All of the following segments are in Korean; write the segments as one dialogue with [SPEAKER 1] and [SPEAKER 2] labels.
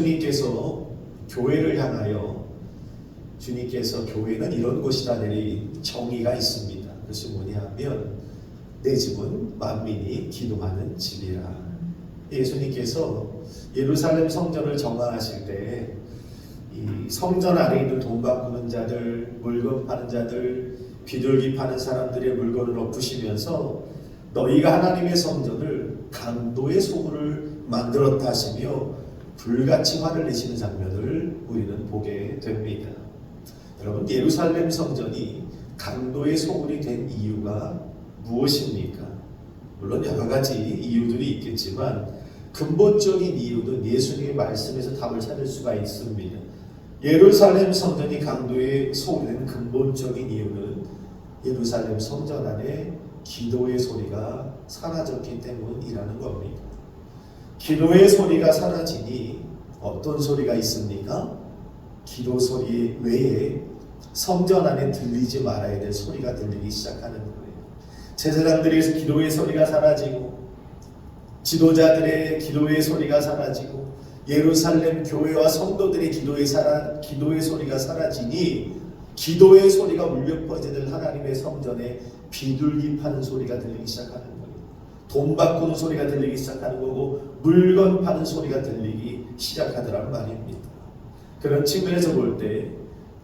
[SPEAKER 1] 주님께서 교회를 향하여 주님께서 교회는 이런 곳이다 내리 정의가 있습니다. 그것이 뭐냐 하면 내 집은 만민이 기도하는 집이라. 예수님께서 예루살렘 성전을 정화하실 때 이 성전 안에 있는 돈 바꾸는 자들, 물건 파는 자들, 비둘기 파는 사람들의 물건을 엎으시면서 너희가 하나님의 성전을 강도의 소굴을 만들었다 하시며 불같이 화를 내시는 장면을 우리는 보게 됩니다. 여러분, 예루살렘 성전이 강도의 소굴이 된 이유가 무엇입니까? 물론 여러 가지 이유들이 있겠지만 근본적인 이유는 예수님의 말씀에서 답을 찾을 수가 있습니다. 예루살렘 성전이 강도의 소굴이 된 근본적인 이유는 예루살렘 성전 안에 기도의 소리가 사라졌기 때문이라는 겁니다. 기도의 소리가 사라지니 어떤 소리가 있습니까? 기도 소리 외에 성전 안에 들리지 말아야 될 소리가 들리기 시작하는 거예요. 제사장들에게서 기도의 소리가 사라지고 지도자들의 기도의 소리가 사라지고 예루살렘 교회와 성도들의 기도의 소리가 사라지니 기도의 소리가 울려 퍼지는 하나님의 성전에 비둘기 파는 소리가 들리기 시작하는 거예요. 돈 바꾸는 소리가 들리기 시작하는 거고 물건 파는 소리가 들리기 시작하더란 말입니다. 그런 측면에서 볼 때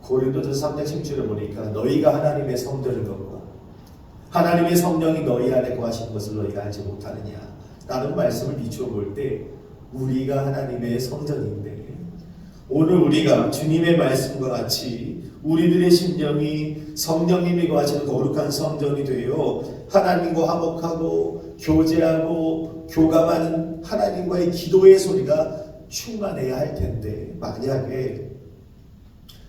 [SPEAKER 1] 고린도전서 3장 10절에 보니까 너희가 하나님의 성전인 것과 하나님의 성령이 너희 안에 거하시는 것을 너희가 알지 못하느냐 라는 말씀을 비추어 볼 때 우리가 하나님의 성전인데 오늘 우리가 주님의 말씀과 같이 우리들의 심령이 성령님이 거하시는 거룩한 성전이 되어 하나님과 화목하고 교제하고 교감하는 하나님과의 기도의 소리가 충만해야 할 텐데 만약에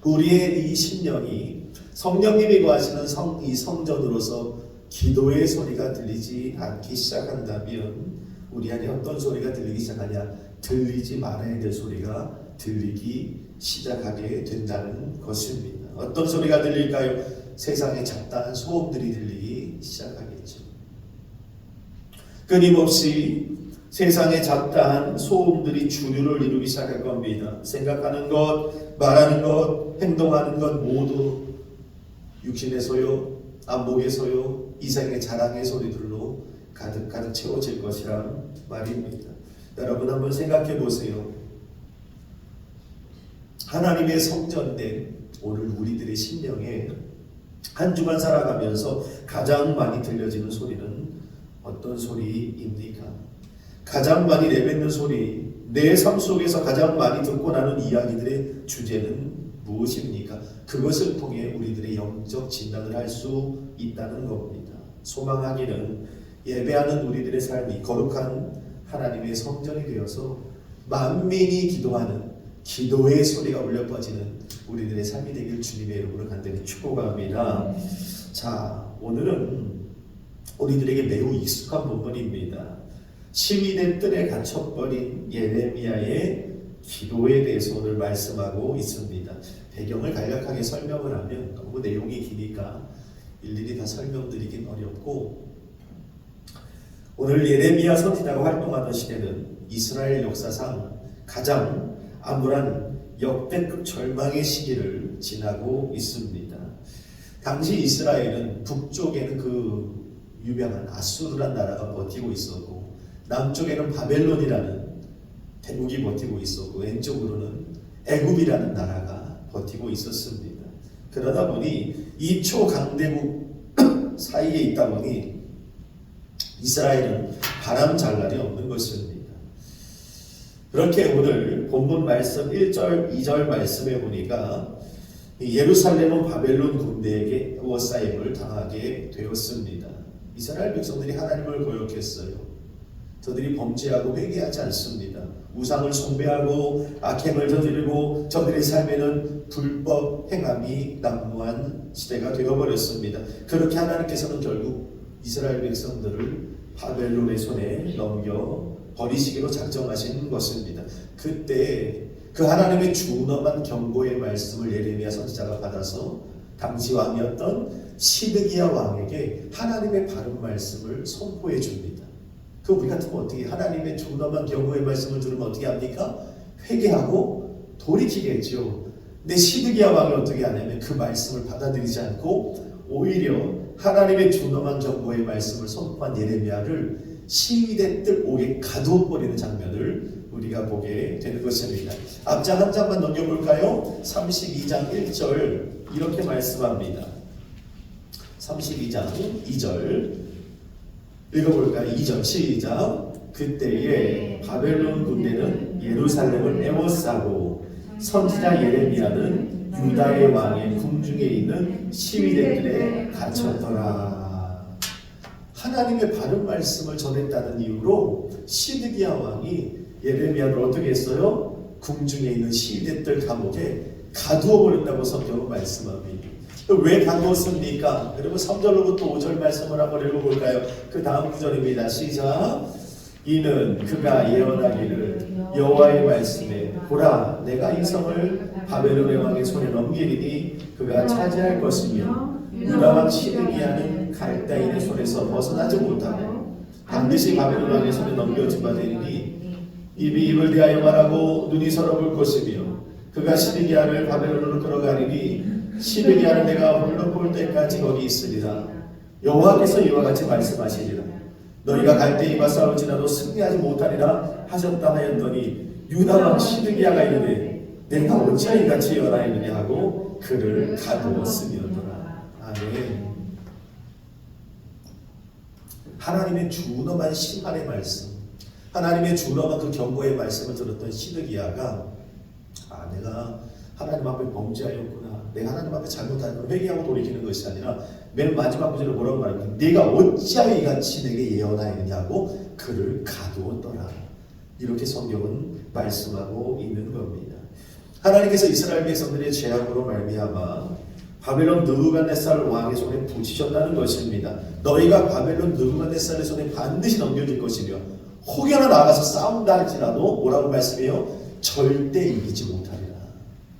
[SPEAKER 1] 우리의 이 심령이 성령님이 거하시는 이 성전으로서 기도의 소리가 들리지 않기 시작한다면 우리 안에 어떤 소리가 들리기 시작하냐? 들리지 말아야 될 소리가 들리기 시작하게 된다는 것입니다. 어떤 소리가 들릴까요? 세상의 잡다한 소음들이 들리기 시작하겠죠. 끊임없이 세상의 잡다한 소음들이 주류를 이루기 시작할 겁니다. 생각하는 것, 말하는 것, 행동하는 것 모두 육신의 소요, 안목의 소요, 이생의 자랑의 소리들로 가득 채워질 것이란 말입니다. 여러분 한번 생각해 보세요. 하나님의 성전된 오늘 우리들의 심령에 한 주간 살아가면서 가장 많이 들려지는 소리는 어떤 소리입니까? 가장 많이 내뱉는 소리, 내 삶 속에서 가장 많이 듣고 나는 이야기들의 주제는 무엇입니까? 그것을 통해 우리들의 영적 진단을 할 수 있다는 겁니다. 소망하기는 예배하는 우리들의 삶이 거룩한 하나님의 성전이 되어서 만민이 기도하는 기도의 소리가 울려 퍼지는 우리들의 삶이 되길 주님의 이름으로 간절히 축복합니다. 자, 오늘은 우리들에게 매우 익숙한 본문입니다. 시위대 뜰에 갇혀버린 예레미야의 기도에 대해서 오늘 말씀하고 있습니다. 배경을 간략하게 설명을 하면 너무 내용이 기니까 일일이 다 설명드리긴 어렵고 오늘 예레미야 선지자가 활동하던 시대는 이스라엘 역사상 가장 암울한 역대급 절망의 시기를 지나고 있습니다. 당시 이스라엘은 북쪽에는 그 유명한 아수르란 나라가 버티고 있었고 남쪽에는 바벨론이라는 대국이 버티고 있었고 왼쪽으로는 애굽이라는 나라가 버티고 있었습니다. 그러다 보니 이 초강대국 사이에 있다 보니 이스라엘은 바람 잘 날이 없는 것입니다. 그렇게 오늘 본문 말씀 1절 2절 말씀에 보니까 예루살렘은 바벨론 군대에게 에워싸임을 당하게 되었습니다. 이스라엘 백성들이 하나님을 거역했어요. 저들이 범죄하고 회개하지 않습니다. 우상을 숭배하고 악행을 저지르고 저들의 삶에는 불법 행함이 난무한 시대가 되어버렸습니다. 그렇게 하나님께서는 결국 이스라엘 백성들을 바벨론의 손에 넘겨 버리시기로 작정하신 것입니다. 그때 그 하나님의 준엄한 경고의 말씀을 예레미야 선지자가 받아서 당시 왕이었던 시드기야 왕에게 하나님의 바른 말씀을 선포해 줍니다. 그 우리 같으면 어떻게 하나님의 준엄한 경고의 말씀을 들으면 어떻게 합니까? 회개하고 돌이키겠죠. 근데 시드기야 왕이 어떻게 하냐면 그 말씀을 받아들이지 않고 오히려 하나님의 준엄한 경고의 말씀을 선포한 예레미야를 시위대들 옥에 가두어버리는 장면을 우리가 보게 되는 것입니다. 앞장 한 장만 넘겨볼까요? 32장 1절 이렇게 말씀합니다. 32장 2절 읽어볼까요? 2절 시작. 그때에 바벨론 군대는 예루살렘을 에워싸고 선지자 예레미야는 유다의 왕의 궁중에 있는 시위대들에 갇혔더라. 하나님의 바른 말씀을 전했다는 이유로 시드기야 왕이 예레미야를 어떻게 했어요? 궁중에 있는 시위대들 감옥에 가두어 버린다고 성경은 말씀합니다. 왜 가두었습니까? 여러분 3절로부터 5절 말씀을 한번 읽어볼까요? 그 다음 구절입니다. 시작. 이는 그가 예언하기를 여호와의 말씀에 보라 내가 이 성을 바벨론의 왕의 손에 넘기리니 그가 차지할 것이며 유다 왕 시드기야는 갈대인의 손에서 벗어나지 못하고 반드시 바벨론 왕의 손에 넘겨진 바 되리니 입이 입을 대하여 말하고 눈이 서러볼 것이며 그가 시드기야를 바벨론으로 끌어가리니 시드기야는 내가 홀로 볼 때까지 거기 있으리라. 여호와께서 이와 같이 말씀하시리라. 너희가 갈대인과 싸울지라도 승리하지 못하리라 하셨다 하였더니 유다 왕 시드기야가 이르되 내가 어찌하여 이같이 예언하였느냐 하고 그를 가두었으며더라. 아멘. 하나님의 준엄한 심판의 말씀, 하나님의 준엄한 그 경고의 말씀을 들었던 시드기야가 내가 하나님 앞에 범죄하였구나, 내가 하나님 앞에 잘못하였구나 회개하고 돌이키는 것이 아니라 맨 마지막 구절에 뭐라고 말합니까? 내가 어찌하여 이같이 내게 예언하였느냐고 그를 가두었더라. 이렇게 성경은 말씀하고 있는 겁니다. 하나님께서 이스라엘 백성들의 죄악으로 말미암아 바벨론 느부갓네살 왕의 손에 붙이셨다는 것입니다. 너희가 바벨론 느부갓네살의 손에 반드시 넘겨질 것이며 혹여나 나가서 싸운다 할지라도 뭐라고 말씀해요? 절대 이기지 못하리라.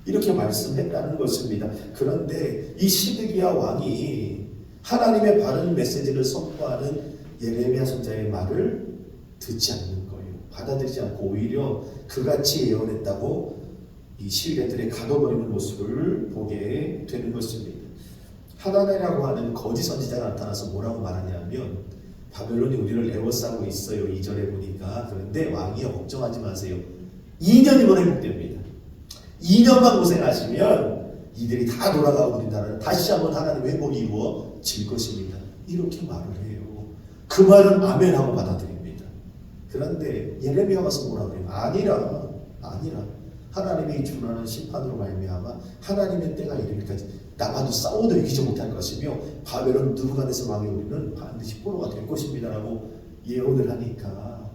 [SPEAKER 1] 이렇게 말씀했다는 것입니다. 그런데 이 시드기야 왕이 하나님의 바른 메시지를 선포하는 예레미야 선지자의 말을 듣지 않는 거예요. 받아들이지 않고 오히려 그같이 예언했다고 이 시위대들의 가둬버리는 모습을 보게 되는 것입니다. 하나네라고 하는 거짓 선지자가 나타나서 뭐라고 말하냐면 바벨론이 우리를 에워싸고 있어요. 2절에 보니까. 그런데 왕이여 걱정하지 마세요. 2년이면 회복됩니다. 2년만 고생하시면 이들이 다 돌아가고 우리 나라는 다시 한번 하나님의 회복이 이루어질 것입니다. 이렇게 말을 해요. 그 말은 아멘하고 받아들입니다. 그런데 예레미야 와서 뭐라고 해요? 아니라 하나님의 준하는 심판으로 말미암아 하나님의 때가 이르기까지 나가도 싸워도 이기지 못할 것이며 바벨론 느부갓네살 왕의 우리는 반드시 포로가 될 것입니다 라고 예언을 하니까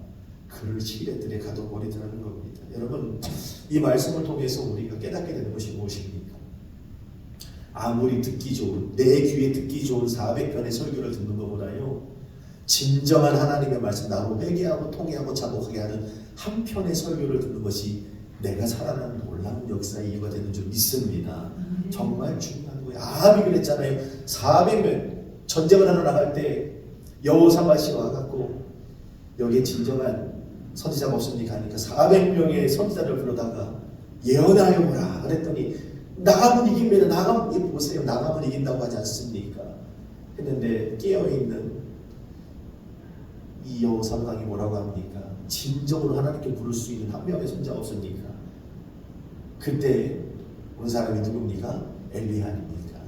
[SPEAKER 1] 그를 시위대들에 가둬버리더라는 겁니다. 여러분 이 말씀을 통해서 우리가 깨닫게 되는 것이 무엇입니까? 아무리 듣기 좋은 내 귀에 듣기 좋은 400편의 설교를 듣는 것보다요 진정한 하나님의 말씀 나로 회개하고 통회하고 자복하게 하는 한 편의 설교를 듣는 것이 내가 살아나는 놀라운 역사의 이유가 되는 줄 믿습니다. 정말 중요한 거예요. 아합이 그랬잖아요. 400명 전쟁을 하러 나갈 때 여호사밧이 와갖고 여기에 진정한 선지자가 없습니까? 하니까 400명의 선지자를 불러다가 예언하여 보라 그랬더니 나가면 이깁니다. 나가면 보세요. 나가면 이긴다고 하지 않습니까? 했는데 깨어있는 이 여호사밧이 뭐라고 합니까? 진정으로 하나님께 부를 수 있는 한 명의 선지자가 없습니까? 그때 온 사람이 누굽니까? 엘리야입니까?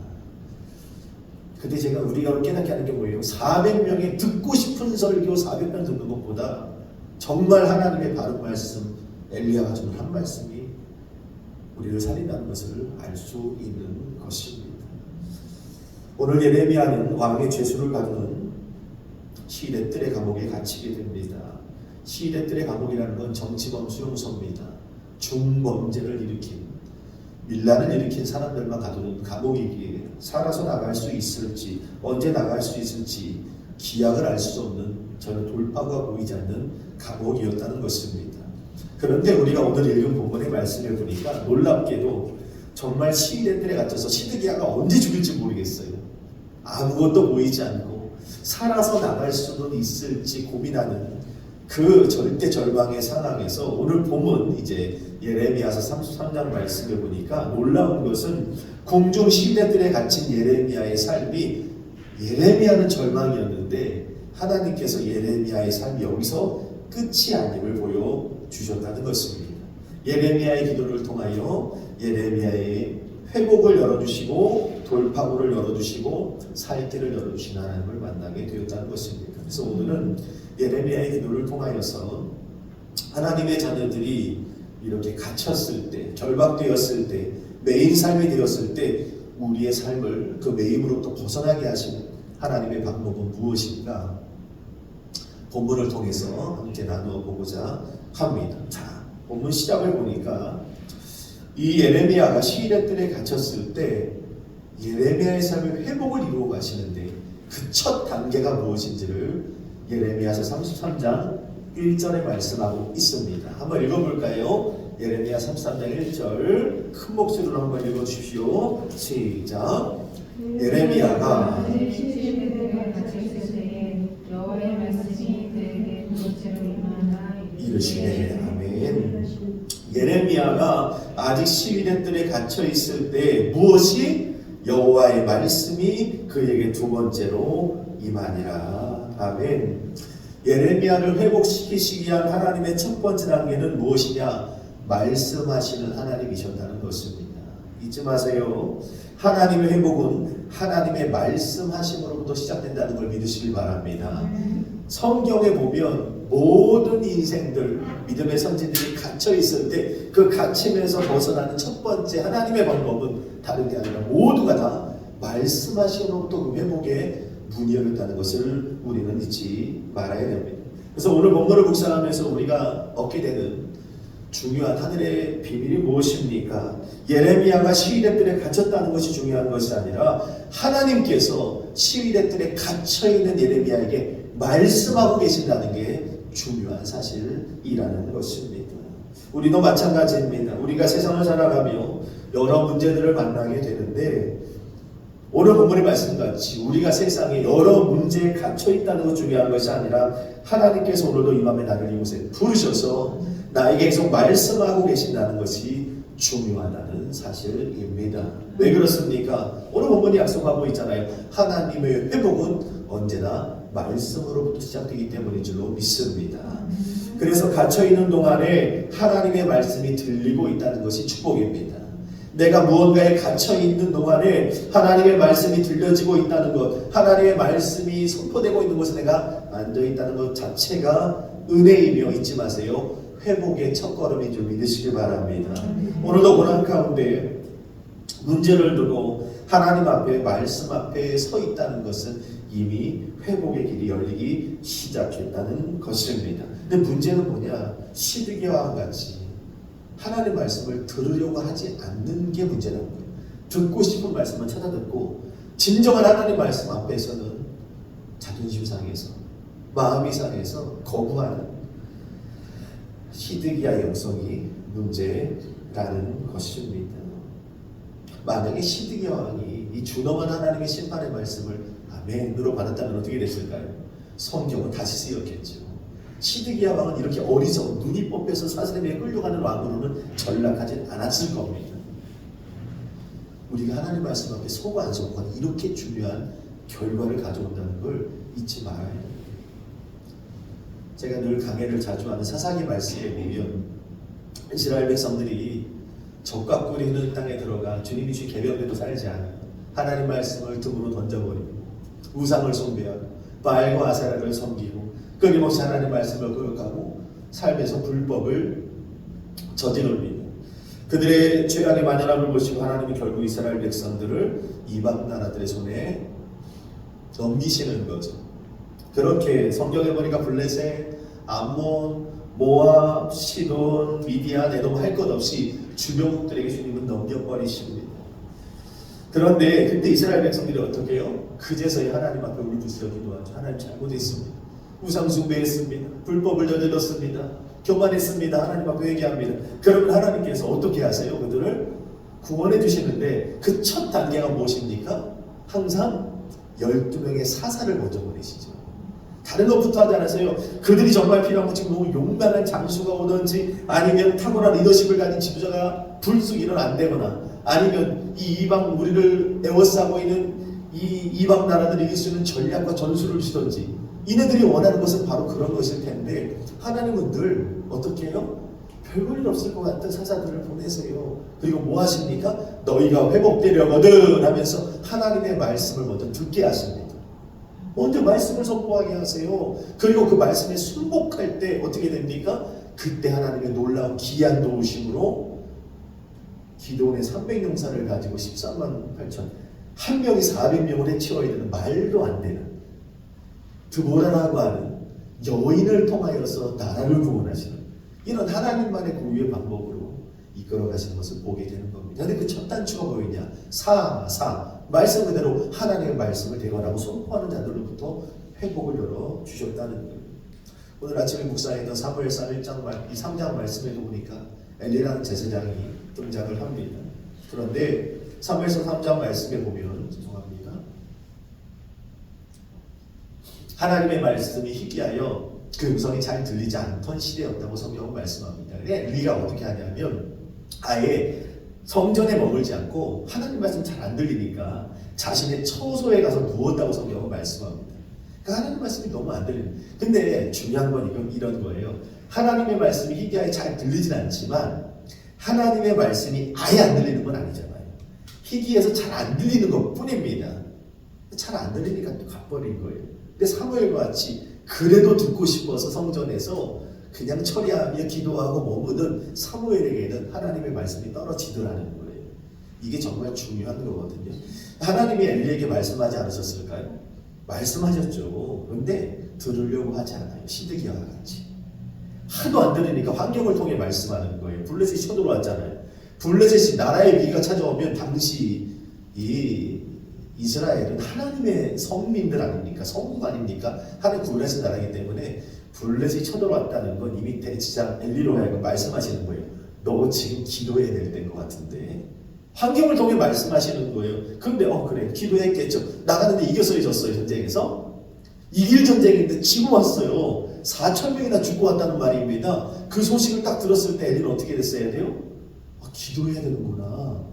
[SPEAKER 1] 그때 제가 우리가 깨닫게 하는 게 뭐예요? 400명의 듣고 싶은 설교 400명 듣는 것보다 정말 하나님의 바른 말씀 엘리야가 주는 한 말씀이 우리를 살린다는 것을 알 수 있는 것입니다. 오늘 예레미야는 왕의 죄수를 가두는 시위대들의 감옥에 갇히게 됩니다. 시위대들의 감옥이라는 건 정치범 수용소입니다. 중범죄를 일으킨 밀란을 일으킨 사람들만 가두는 감옥이기에 살아서 나갈 수 있을지 언제 나갈 수 있을지 기약을 알 수 없는 전혀 돌파구가 보이지 않는 감옥이었다는 것입니다. 그런데 우리가 오늘 읽은 본문의 말씀을 보니까 놀랍게도 정말 시위대들에 갇혀서 시드기야가 언제 죽일지 모르겠어요. 아무것도 보이지 않고 살아서 나갈 수는 있을지 고민하는 그 절대 절망의 상황에서 오늘 본문 이제 예레미야서 33장 말씀을 보니까 놀라운 것은 궁중 시대들에 갇힌 예레미야의 삶이 예레미야는 절망이었는데 하나님께서 예레미야의 삶이 여기서 끝이 아님을 보여주셨다는 것입니다. 예레미야의 기도를 통하여 예레미야의 회복을 열어주시고 돌파구를 열어주시고 살 길을 열어주신 하나님을 만나게 되었다는 것입니다. 그래서 오늘은 예레미야의 기도를 통하여서 하나님의 자녀들이 이렇게 갇혔을 때, 절박되었을 때, 매인 삶이 되었을 때 우리의 삶을 그 매임으로부터 벗어나게 하시는 하나님의 방법은 무엇인가? 본문을 통해서 함께 나누어 보고자 합니다. 자, 본문 시작을 보니까 이 예레미야가 시인의 뜰에 갇혔을 때 예레미야의 삶의 회복을 이루어 가시는데 그 첫 단계가 무엇인지를 예레미야서 33장 1절에 말씀하고 있습니다. 한번 읽어볼까요? 예레미야 33장 1절 큰 목소리로 한번 읽어주십시오. 시작. 예레미야가 이르시되 아멘. 예레미야가 아직 시위대 뜰에 갇혀 있을 때 무엇이 여호와의 말씀이 그에게 두 번째로 임하니라. 아멘. 예레미야를 회복시키시기 위한 하나님의 첫 번째 단계는 무엇이냐? 말씀하시는 하나님이셨다는 것입니다. 잊지 마세요. 하나님의 회복은 하나님의 말씀하심으로부터 시작된다는 걸 믿으시길 바랍니다. 성경에 보면 모든 인생들, 믿음의 선진들이 갇혀 있을 때 그 갇힘에서 벗어나는 첫 번째 하나님의 방법은 다른 게 아니라 모두가 다 말씀하심으로부터 그 회복의 문이 열렸다는 것을 우리는 잊지 말아야 됩니다. 그래서 오늘 본문을 묵상하면서 우리가 얻게 되는 중요한 하늘의 비밀이 무엇입니까? 예레미야가 시위대 뜰에 갇혔다는 것이 중요한 것이 아니라 하나님께서 시위대 뜰에 갇혀있는 예레미야에게 말씀하고 계신다는 게 중요한 사실이라는 것입니다. 우리도 마찬가지입니다. 우리가 세상을 살아가며 여러 문제들을 만나게 되는데 오늘 본문의 말씀같이 우리가 세상에 여러 문제에 갇혀있다는 것 중요한 것이 아니라 하나님께서 오늘도 이 맘에 나를 이곳에 부르셔서 나에게 계속 말씀하고 계신다는 것이 중요하다는 사실입니다. 왜 그렇습니까? 오늘 본문이 약속하고 있잖아요. 하나님의 회복은 언제나 말씀으로부터 시작되기 때문인 줄로 믿습니다. 그래서 갇혀있는 동안에 하나님의 말씀이 들리고 있다는 것이 축복입니다. 내가 무언가에 갇혀있는 동안에 하나님의 말씀이 들려지고 있다는 것, 하나님의 말씀이 선포되고 있는 곳에 내가 앉아있다는 것 자체가 은혜이며 잊지 마세요. 회복의 첫걸음인 줄 믿으시기 바랍니다. 오늘도 고난 가운데 문제를 두고 하나님 앞에 말씀 앞에 서 있다는 것은 이미 회복의 길이 열리기 시작했다는 것입니다. 근데 문제는 뭐냐? 시드기와 같이 하나님의 말씀을 들으려고 하지 않는 게 문제라는 거예요. 듣고 싶은 말씀만 찾아 듣고 진정한 하나님 말씀 앞에서는 자존심 상해서 마음이 상해서 거부하는 시드기야의 영성이 문제라는 것입니다. 만약에 시드기야 왕이 이 준엄한 하나님의 심판의 말씀을 아멘으로 받았다면 어떻게 됐을까요? 성경은 다시 쓰였겠죠. 시드기야 왕은 이렇게 어리석은 눈이 뽑혀서 사슬에 끌려가는 왕으로는 전락하지 않았을 겁니다. 우리가 하나님 말씀 앞에 서고 안 서고가 이렇게 중요한 결과를 가져온다는 걸 잊지 말아야 합니다. 제가 늘 강해를 자주 하는 사사기 말씀에 보면 이스라엘 백성들이 적과 꿀이 흐르는 땅에 들어가 주님이 주신 계명대로 살지 않아요. 하나님 말씀을 등으로 던져버리고 우상을 숭배하고 바알과 아세라를 섬기고 끊임없이 하나님 말씀을 거역하고 삶에서 불법을 저지릅니다. 그들의 죄악의 만연함을 보시고 하나님이 결국 이스라엘 백성들을 이방 나라들의 손에 넘기시는 거죠. 그렇게 성경에 보니까 블레셋, 암몬, 모압, 시돈, 미디안, 에돔 할 것 없이 주변국들에게 주님은 넘겨버리십니다. 그런데 그때 이스라엘 백성들이 어떻게 해요? 그제서야 하나님 앞에 울부짖어 기도하죠. 하나님 잘못했습니다. 우상 숭배했습니다. 불법을 저질렀습니다. 교만했습니다. 하나님 앞에 회개합니다. 그러면 하나님께서 어떻게 하세요? 그들을 구원해 주시는데 그 첫 단계가 무엇입니까? 항상 12명의 사사를 먼저 보내시죠. 다른 것부터 하지 않았어요. 그들이 정말 필요한 건 지금 너무 용감한 장수가 오든지 아니면 탁월한 리더십을 가진 지도자가 불쑥 일어난다거나 아니면 이 이방 우리를 에워싸고 있는 이 이방 나라들이 이길 수 있는 전략과 전술을 주든지 이네들이 원하는 것은 바로 그런 것일 텐데 하나님은 늘 어떻게 해요? 별볼일 없을 것 같은 사자들을 보내세요. 그리고 뭐 하십니까? 너희가 회복되려거든 하면서 하나님의 말씀을 먼저 듣게 하십니다. 먼저 말씀을 선포하게 하세요. 그리고 그 말씀에 순복할 때 어떻게 됩니까? 그때 하나님의 놀라운 기한 도우심으로 기도원의 300용사를 가지고 13만 8천 한 명이 400명을 해치워야 되는 말도 안 되는 드보라라고 하는 여인을 통하여서 나라를 구원하시는 이런 하나님만의 고유의 방법으로 이끌어 가시는 것을 보게 되는 겁니다. 그런데 그 첫 단추가 뭐였냐? 말씀 그대로 하나님의 말씀을 대언하고 선포하는 자들로부터 회복을 열어 주셨다는 거예요. 오늘 아침에 묵상했던 사무엘상 1장 이 3장 말씀에도 보니까 엘리라는 제사장이 등장을 합니다. 그런데 사무엘상 3장 말씀에 보면 죄송합니다. 하나님의 말씀이 희귀하여 그 음성이 잘 들리지 않던 시대였다고 성경은 말씀합니다. 근데 엘리가 어떻게 하냐면 아예 성전에 머물지 않고 하나님 말씀 잘 안 들리니까 자신의 처소에 가서 누웠다고 성경은 말씀합니다. 그러니까 하나님 말씀이 너무 안 들리는. 근데 중요한 건 이런 거예요. 하나님의 말씀이 희귀하게 잘 들리진 않지만 하나님의 말씀이 아예 안 들리는 건 아니잖아요. 희귀해서 잘 안 들리는 것 뿐입니다. 잘 안 들리니까 또 가버린 거예요. 근데 사무엘과 같이 그래도 듣고 싶어서 성전에서 그냥 처리하며 기도하고 머무는 사무엘에게는 하나님의 말씀이 떨어지더라는 거예요. 이게 정말 중요한 거거든요. 하나님이 엘리에게 말씀하지 않으셨을까요? 말씀하셨죠. 그런데 들으려고 하지 않아요. 시드기야와 같이. 하도 안 들으니까 환경을 통해 말씀하는 거예요. 블레셋이 쳐들어왔잖아요. 블레셋이 나라의 위기가 찾아오면 당시 이 이스라엘은 하나님의 성민들 아닙니까? 성국 아닙니까? 하나님 구원하신 나라이기 때문에 블레셋이 쳐들어왔다는 건 이미 대지장 엘리로 하여금 말씀하시는 거예요. 너 지금 기도해야 될 때인 것 같은데 환경을 통해 말씀하시는 거예요. 근데 그래 기도했겠죠. 나가는데 이겨서 졌어요. 전쟁에서. 이길 전쟁인데 지고 왔어요. 4,000명이나 죽고 왔다는 말입니다. 그 소식을 딱 들었을 때 엘리는 어떻게 됐어야 돼요? 기도해야 되는구나.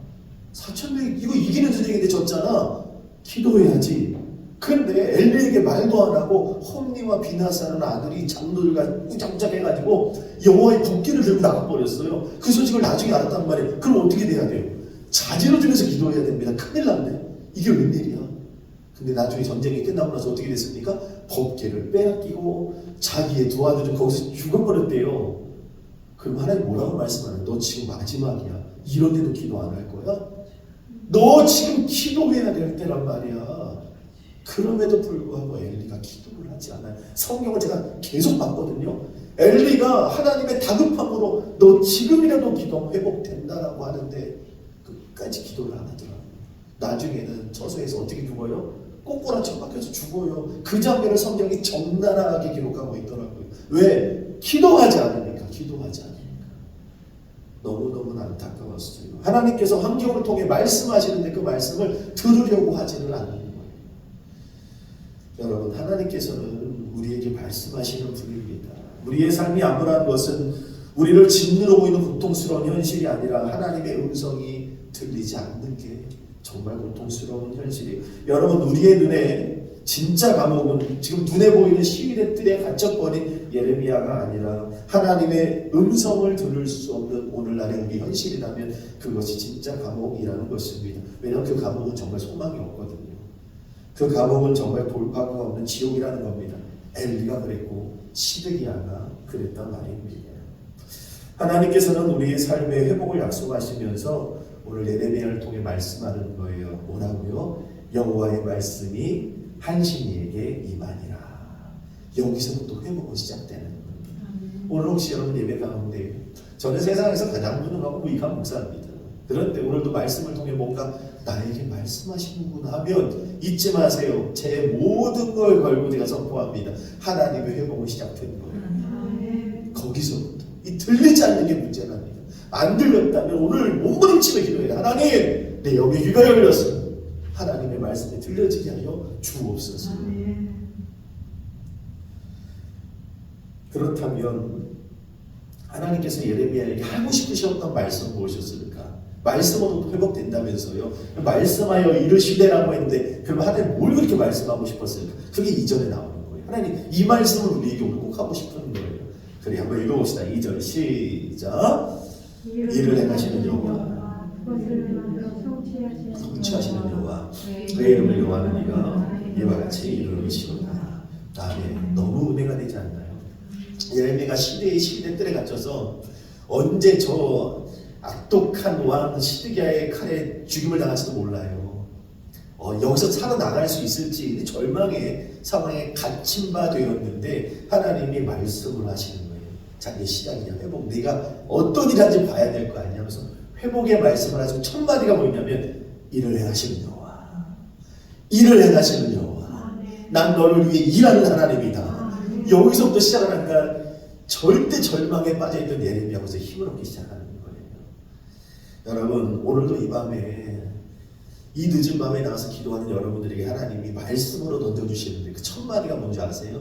[SPEAKER 1] 4,000명이 이거 이기는 전쟁인데 졌잖아. 기도해야지. 그런데 엘리에게 말도 안 하고 홈니와 비나사는 아들이 장로들과 꾸장꾸장 해가지고 여호와의 국기를 들고 나가버렸어요. 그 소식을 나중에 알았단 말이에요. 그럼 어떻게 돼야 돼요? 자제로 중에서 기도해야 됩니다. 큰일 났네. 이게 웬일이야. 근데 나중에 전쟁이 끝나고 나서 어떻게 됐습니까? 법궤를 빼앗기고 자기의 두 아들은 거기서 죽어버렸대요. 그럼 하나님 뭐라고 말씀하는? 너 지금 마지막이야. 이런데도 기도 안 할 거야? 너 지금 기도해야 될 때란 말이야. 그럼에도 불구하고 엘리가 기도를 하지 않아요. 성경을 제가 계속 봤거든요. 엘리가 하나님의 다급함으로 너 지금이라도 기도 회복된다라고 하는데 끝까지 기도를 안 하더라고요. 나중에는 처소에서 어떻게 죽어요? 꼬꼬라쳐 박혀서 죽어요. 그 장면을 성경이 적나라하게 기록하고 있더라고요. 왜? 기도하지 않으니까. 너무너무 안타까웠어요. 하나님께서 환경을 통해 말씀하시는데 그 말씀을 들으려고 하지는 않는 거예요. 여러분, 하나님께서는 우리에게 말씀하시는 분입니다. 우리의 삶이 암울한 것은 우리를 짓누르고 있는 고통스러운 현실이 아니라 하나님의 음성이 들리지 않는 게 정말 고통스러운 현실이에요. 여러분, 우리의 눈에 진짜 감옥은 지금 눈에 보이는 시위대 뜰에 갇혀버린 예레미야가 아니라 하나님의 음성을 들을 수 없는 오늘날의 우리 현실이라면 그것이 진짜 감옥이라는 것입니다. 왜냐하면 그 감옥은 정말 소망이 없거든요. 그 감옥은 정말 돌파구가 없는 지옥이라는 겁니다. 엘리가 그랬고 시드기야가 그랬단 말입니다. 하나님께서는 우리의 삶의 회복을 약속하시면서 오늘 예레미야를 통해 말씀하는 거예요. 뭐라고요? 여호와의 말씀이 한신이에게 임하니라. 여기서부터 회복은 시작되는 겁니다. 오늘 혹시 여러분 예배 가운데 저는 세상에서 가장 무능하고 무익한 목사입니다. 그런데 오늘도 말씀을 통해 뭔가 나에게 말씀하시는구나 하면 잊지 마세요. 제 모든 걸 걸고 제가 선포합니다. 하나님의 회복은 시작된 거예요. 거기서부터. 이 들리지 않는 게 문제랍니다. 안 들렸다면 오늘 몸부림치며 기도해라. 하나님, 내 영의 귀가 열렸습니다. 하나님의 말씀이 들려지게 하여 주옵소서. 그렇다면 하나님께서 예레미야에게 하고 싶으셨던 말씀 무엇이었을까? 말씀으로 회복된다면서요. 말씀하여 이르시되라고 했는데 그럼 하나님 뭘 그렇게 말씀하고 싶었을까? 그게 2절에 나오는 거예요. 하나님 이 말씀을 우리에게 오늘 꼭 하고 싶은 거예요. 그래 한번 읽어봅시다. 2절 시작. 일을 행하시는 여호와 성취하시는 여호와 그의 이름을 여호와는 이가 이와 같이 이르시로다. 아멘. 너무 은혜가 되지 않나요? 예레미야가 시대의 뜰에 갇혀서 언제 저 악독한 왕 시드기야의 칼에 죽임을 당할지도 몰라요. 여기서 살아나갈 수 있을지 절망의 상황에 갇힌 바 되었는데 하나님이 말씀을 하시는 거예요. 자, 이제 시작이야. 회복. 내가 어떤 일 하는지 봐야 될 거 아니냐 하면서 회복의 말씀을 하시고 첫 마디가 뭐냐면 일을 행하시는 여호와. 일을 행하시는 여호와. 난 너를 위해 일하는 하나님이다. 여기서부터 시작을 하니까 절대 절망에 빠져있던 예레미야가 힘을 얻기 시작하는 거예요. 여러분 오늘도 이 밤에 이 늦은 밤에 나와서 기도하는 여러분들에게 하나님이 말씀으로 던져주시는데 그 첫 마디가 뭔지 아세요?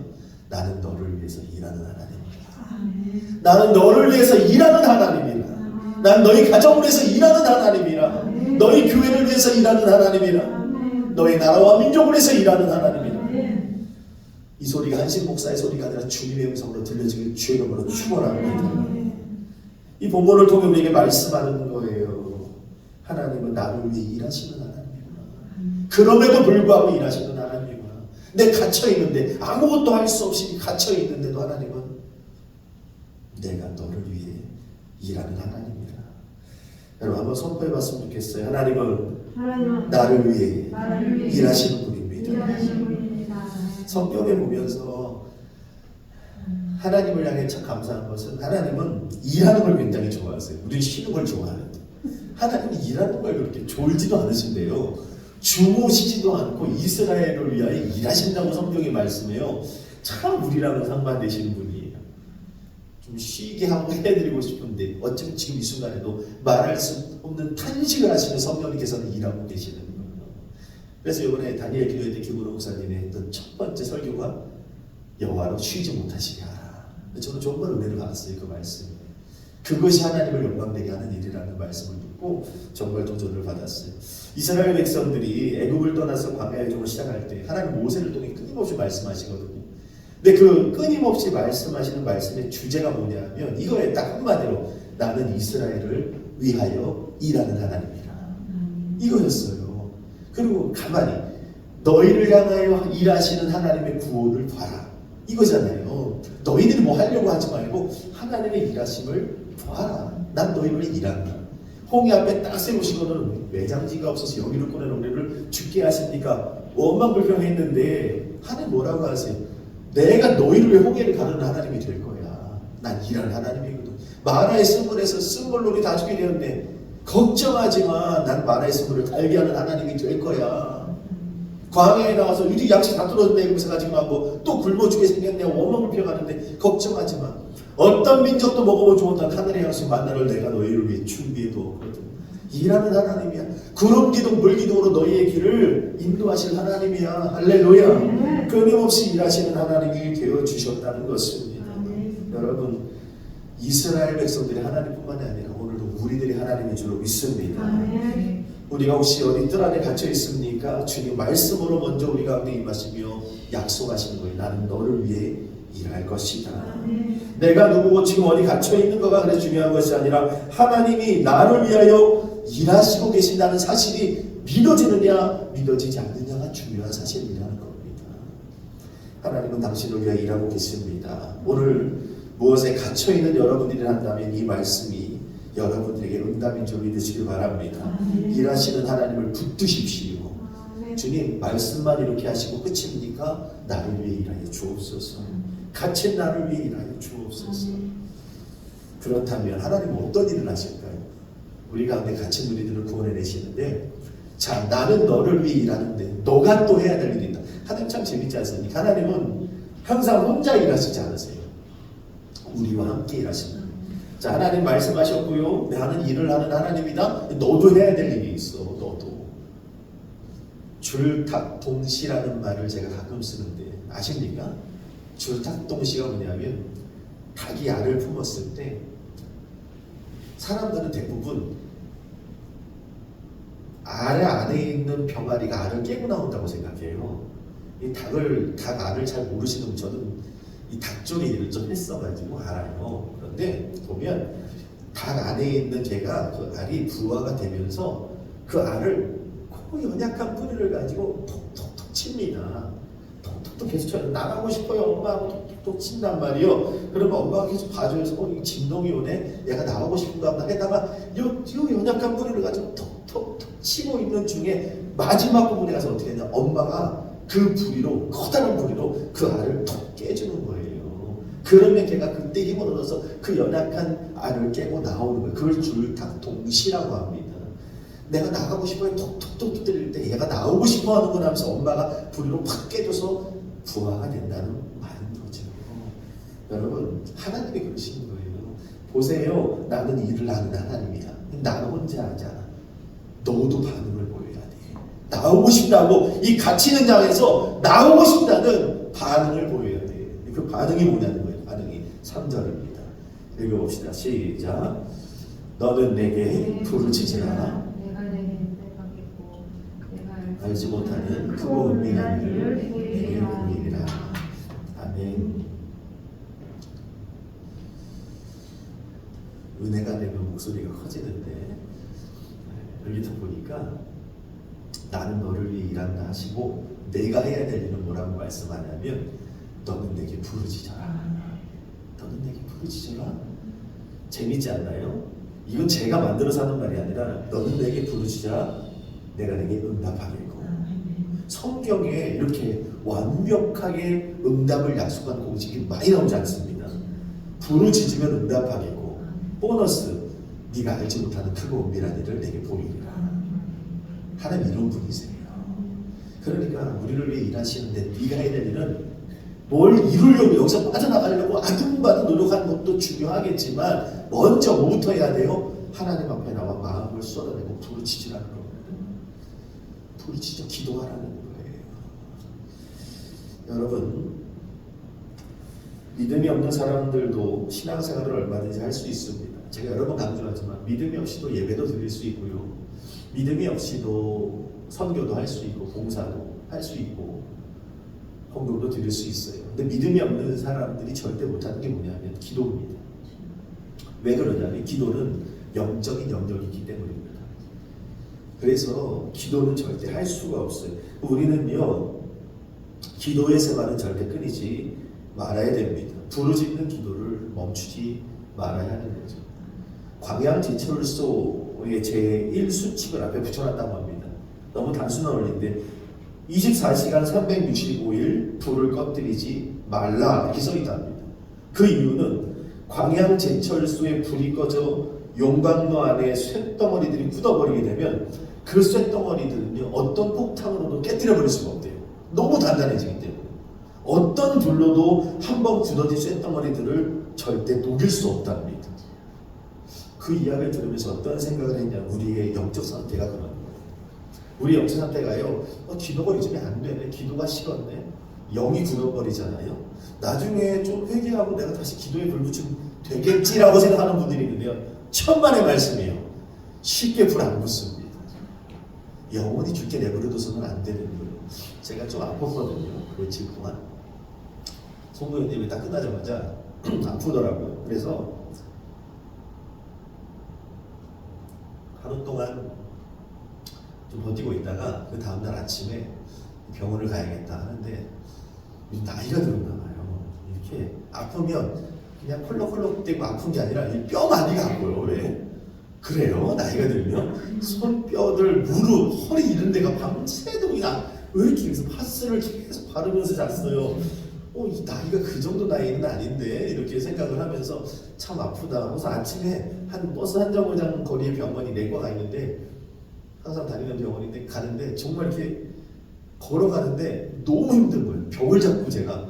[SPEAKER 1] 나는 너를 위해서 일하는 하나님이다. 나는 너를 위해서 일하는 하나님이라. 난 너희 가정을 위해서 일하는 하나님이라. 너희 교회를 위해서 일하는 하나님이라. 너희 나라와 민족을 위해서 일하는 하나님이라. 이 소리가 한식 목사의 소리가 아니라 주님의 음성으로 들려지길 주의 이름으로 축원합니다. 이 본문을 통해 우리에게 말씀하는 거예요. 하나님은 나를 위해 일하시는 하나님이구나. 그럼에도 불구하고 일하시는 하나님이구나. 내 갇혀있는데 아무것도 할 수 없이 갇혀있는데도 하나님은 내가 너를 위해 일하는 하나님이라. 여러분 한번 선포해봤으면 좋겠어요. 하나님은 나를 위해 일하시는 분입니다. 성경에 보면서 하나님을 향해 참 감사한 것은 하나님은 일하는 걸 굉장히 좋아하세요. 우리는 쉬는 걸 좋아하는데 하나님은 일하는 걸 그렇게 졸지도 않으신데요. 주무시지도 않고 이스라엘을 위하여 일하신다고 성경이 말씀해요. 참 우리랑은 상반되시는 분이에요. 좀 쉬게 하고 해드리고 싶은데 어쩌면 지금 이 순간에도 말할 수 없는 탄식을 하시는 성령님께서는 일하고 계시는 거예요. 그래서 이번에 다니엘 기도회 때 김은호 목사님이 했던 첫 번째 설교가 여호와로 쉬지 못하시게 하라. 저는 정말 은혜를 받았어요. 그 말씀. 그것이 하나님을 영광되게 하는 일이라는 말씀을 듣고 정말 도전을 받았어요. 이스라엘 백성들이 애굽을 떠나서 광야 여정을 시작할 때 하나님 모세를 통해 끊임없이 말씀하시거든요. 근데 그 끊임없이 말씀하시는 말씀의 주제가 뭐냐면 이거에 딱 한마디로 나는 이스라엘을 위하여 일하는 하나님이라. 이거였어요. 그리고 가만히 너희를 향하여 일하시는 하나님의 구원을 봐라. 이거잖아요. 너희들이 뭐 하려고 하지 말고 하나님의 일하심을 봐라. 난 너희를 일한다. 홍해 앞에 딱 세우시고는 매장지가 없어서 여기를 꺼내 우리를 죽게 하십니까? 원망불평했는데 하나님 뭐라고 하세요? 내가 너희를 위해 홍해를 가르는 하나님이 될 거야. 난 일하는 하나님이거든. 마라의 쓴물에서 쓴물놀이 다 죽게 되었네. 걱정하지 마. 난 마라의 쓴물을 달게 하는 하나님이 될 거야. 광야에 나와서 이리 양식 다 떨어졌네 이러면서 가지고 나고 또 굶어 죽게 생겼네 원망불평하는데 걱정하지 마. 어떤 민족도 먹어보면 좋은 하늘의 양식 만나를 내가 너희를 위해 준비해 두었거든. 일하는 하나님이야. 구름 기둥 물 기둥으로 너희의 길을 인도하실 하나님이야. 할렐루야. 끊임없이 일하시는 하나님이 되어 주셨다는 것입니다. 여러분 이스라엘 백성들이 하나님뿐만이 아니라 오늘도 우리들이 하나님인 줄 믿습니다. 우리가 혹시 어디 뜰 안에 갇혀 있습니까? 주님 말씀으로 먼저 우리 가운데 임하시며 약속하시는 거예요. 나는 너를 위해 일할 것이다. 내가 누구고 지금 어디 갇혀 있는 거가 그래 중요한 것이 아니라 하나님이 나를 위하여 일하시고 계신다는 사실이 믿어지느냐 믿어지지 않느냐가 중요한 사실이라는 겁니다. 하나님은 당신을 위하여 일하고 계십니다. 오늘 무엇에 갇혀 있는 여러분들이 한다면 이 말씀이 여러분들에게 응답인 줄 믿으시길 바랍니다. 일하시는 하나님을 붙드십시오. 주님 말씀만 이렇게 하시고 끝입니까? 나를 위해 일하여 주옵소서. 갇힌 나를 위해 일하여 주옵소서. 그렇다면 하나님은 어떤 일을 하실까요? 우리 가운데 갇힌 우리들을 구원해내시는데 자 나는 너를 위해 일하는데 너가 또 해야 될 일이 있다. 하나님 참 재밌지 않습니까? 하나님은 항상 혼자 일하시지 않으세요. 우리와 함께 일하십니다. 자 하나님 말씀하셨고요. 나는 일을 하는 하나님이다. 너도 해야 될 일이 있어. 너도. 줄탁동시라는 말을 제가 가끔 쓰는데 아십니까? 줄탁동시가 뭐냐면 닭이 알을 품었을 때 사람들은 대부분 알 안에 있는 병아리가 알을 깨고 나온다고 생각해요. 이 닭 알을 잘 모르시는 분, 저는 이 닭 쪽에 일을 좀 했어가지고 알아요. 그런데 보면 닭 안에 있는 개가 그 알이 부화가 되면서 그 알을 그 연약한 뿌리를 가지고 톡톡톡 칩니다. 톡톡톡 계속 쳐요. 나가고 싶어요. 엄마하고 톡톡톡 친단 말이요. 그러면 엄마가 계속 봐줘서 이 진동이 오네. 얘가 나가고 싶은가 보다 해다가 요 연약한 뿌리를 가지고 톡톡톡 치고 있는 중에 마지막 부분에 가서 어떻게 하냐. 엄마가 그 부리로, 커다란 부리로 그 알을 톡 깨주는 거예요. 그러면 걔가 그때 힘을 얻어서 그 연약한 알을 깨고 나오는 거예요. 그걸 줄닭동시라고 합니다. 내가 나가고 싶어요. 톡톡톡 때릴 때 얘가 나오고 싶어 하는구나 하면서 엄마가 부리로 팍 깨줘서 부화가 된다는 말인 거죠. 여러분, 하나님이 그러신 거예요. 보세요. 나는 일을 하는 하나님이야. 나는 혼자 하잖아. 너도 반응을 보여야 돼. 나오고 싶다고 이 갇힌 장에서 나오고 싶다는 반응을 보여야 돼. 그 반응이 뭐냐는 거예요. 반응이 3절입니다. 읽어봅시다. 시작. 너는 내게 부르짖으라. 알지 못하는 크고 은밀한 일을 내게 보이리라. 아멘. 은혜가 되면 목소리가 커지는데 여기서 보니까 나는 너를 위해 일한다 하시고 내가 해야 될 일은 뭐라고 말씀하냐면 너는 내게 부르짖어라. 너는 내게 부르짖어라. 재밌지 않나요? 이건 제가 만들어서 하는 말이 아니라 너는 내게 부르짖어라. 내가 내게 응답하겠고. 성경에 이렇게 완벽하게 응답을 약속한 공식이 많이 나오지 않습니다. 부르짖으면 응답하겠고 보너스 네가 알지 못하는 크고 은밀한 일을 내게 보이리라. 하나님 이런 분이세요. 그러니까 우리를 위해 일하시는데 네가 해야 될 일은 뭘 이루려고 여기서 빠져나가려고 아둥바둥 노력하는 것도 중요하겠지만 먼저 뭐부터 해야 돼요? 하나님 앞에 나와 마음을 쏟아내고 부르짖으라는 겁니다. 부르짖어 기도하라는 거예요. 여러분, 믿음이 없는 사람들도 신앙생활을 얼마든지 할 수 있습니다. 제가 여러 번 강조하지만 믿음이 없이도 예배도 드릴 수 있고요. 믿음이 없이도 선교도 할 수 있고 봉사도 할 수 있고 헌금도 드릴 수 있어요. 근데 믿음이 없는 사람들이 절대 못하는 게 뭐냐면 기도입니다. 왜 그러냐면 기도는 영적인 영역이기 때문입니다. 그래서 기도는 절대 할 수가 없어요. 우리는요 기도의 생활은 절대 끊이지 말아야 됩니다. 부르짖는 기도를 멈추지 말아야 하는 거죠. 광양제철소의 제1수칙을 앞에 붙여놨다고 합니다. 너무 단순한 원리인데 24시간 365일 불을 꺼뜨리지 말라 이렇게 써있답니다. 그 이유는 광양제철소에 불이 꺼져 용광로 안에 쇳덩어리들이 굳어버리게 되면 그 쇳덩어리들은요 어떤 폭탄으로도 깨뜨려버릴 수가 없대요. 너무 단단해지기 때문에 어떤 불로도 한번 굳어진 쇳덩어리들을 절대 녹일 수 없답니다. 그 이야기를 들으면서 어떤 생각을 했냐. 우리의 영적 상태가 그런 거예요. 우리 영적 상태가요 기도가 요즘에 안 되네. 기도가 식었네. 영이 굳어버리잖아요. 나중에 좀 회개하고 내가 다시 기도에 불 붙이면 되겠지라고 생각하는 분들이 있는데요. 천만의 말씀이에요. 쉽게 불 안 붙습니다. 영원히 죽게 내버려둬서는 안 되는 거예요. 제가 좀 아팠거든요. 며칠 동안. 송도현님이 딱 끝나자마자 아프더라고요. 그래서 하루 동안 좀 버티고 있다가 그 다음날 아침에 병원을 가야겠다 하는데 나이가 들었나 봐요. 이렇게 아프면 그냥 콜록콜록대고 아픈 게 아니라 이 뼈 많이 가고요. 왜? 그래요. 나이가 들면 손뼈들, 무릎, 허리 이런 데가 밤새도록 그냥 왜 이렇게 그래서 파스를 계속 바르면서 잤어요. 이 나이가 그 정도 나이는 아닌데 이렇게 생각을 하면서 참 아프다. 그래서 아침에 한 버스 한 정거장 거리에 병원이 내과가 있는데 항상 다니는 병원인데 가는데 정말 이렇게 걸어가는데 너무 힘든 거예요. 벽을 잡고 제가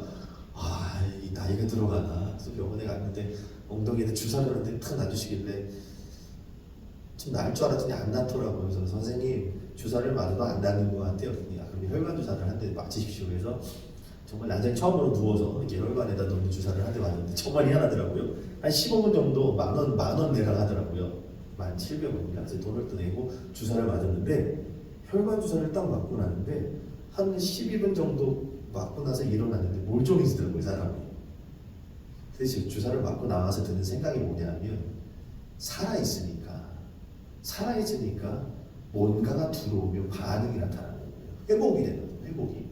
[SPEAKER 1] 이 나이가 들어가나. 그래서 병원에 갔는데 엉덩이에 주사를 하는데 탁 놔주시길래 좀 나을 줄 알았더니 안 낫더라고요. 그래서 선생님 주사를 맞아도 안 낫는 것 같아요. 그럼 혈관 주사를 한 대 맞으십시오. 그래서 정말 난장에 처음으로 누워서 이렇게 혈관에다 넣는 주사를 한 대 맞았는데 정말 희한하더라고요. 한 15분 정도 만 원 내라 하더라고요. 1,700원인가? 그래서 돈을 또 내고 주사를 맞았는데 혈관 주사를 딱 맞고 나는데 한 12분 정도 맞고 나서 일어났는데 멀쩡해지더라고요, 사람이. 그래서 주사를 맞고 나와서 드는 생각이 뭐냐면 살아있으니까 뭔가가 들어오면 반응이 나타나는 거예요. 회복이 되는 거예요. 회복이.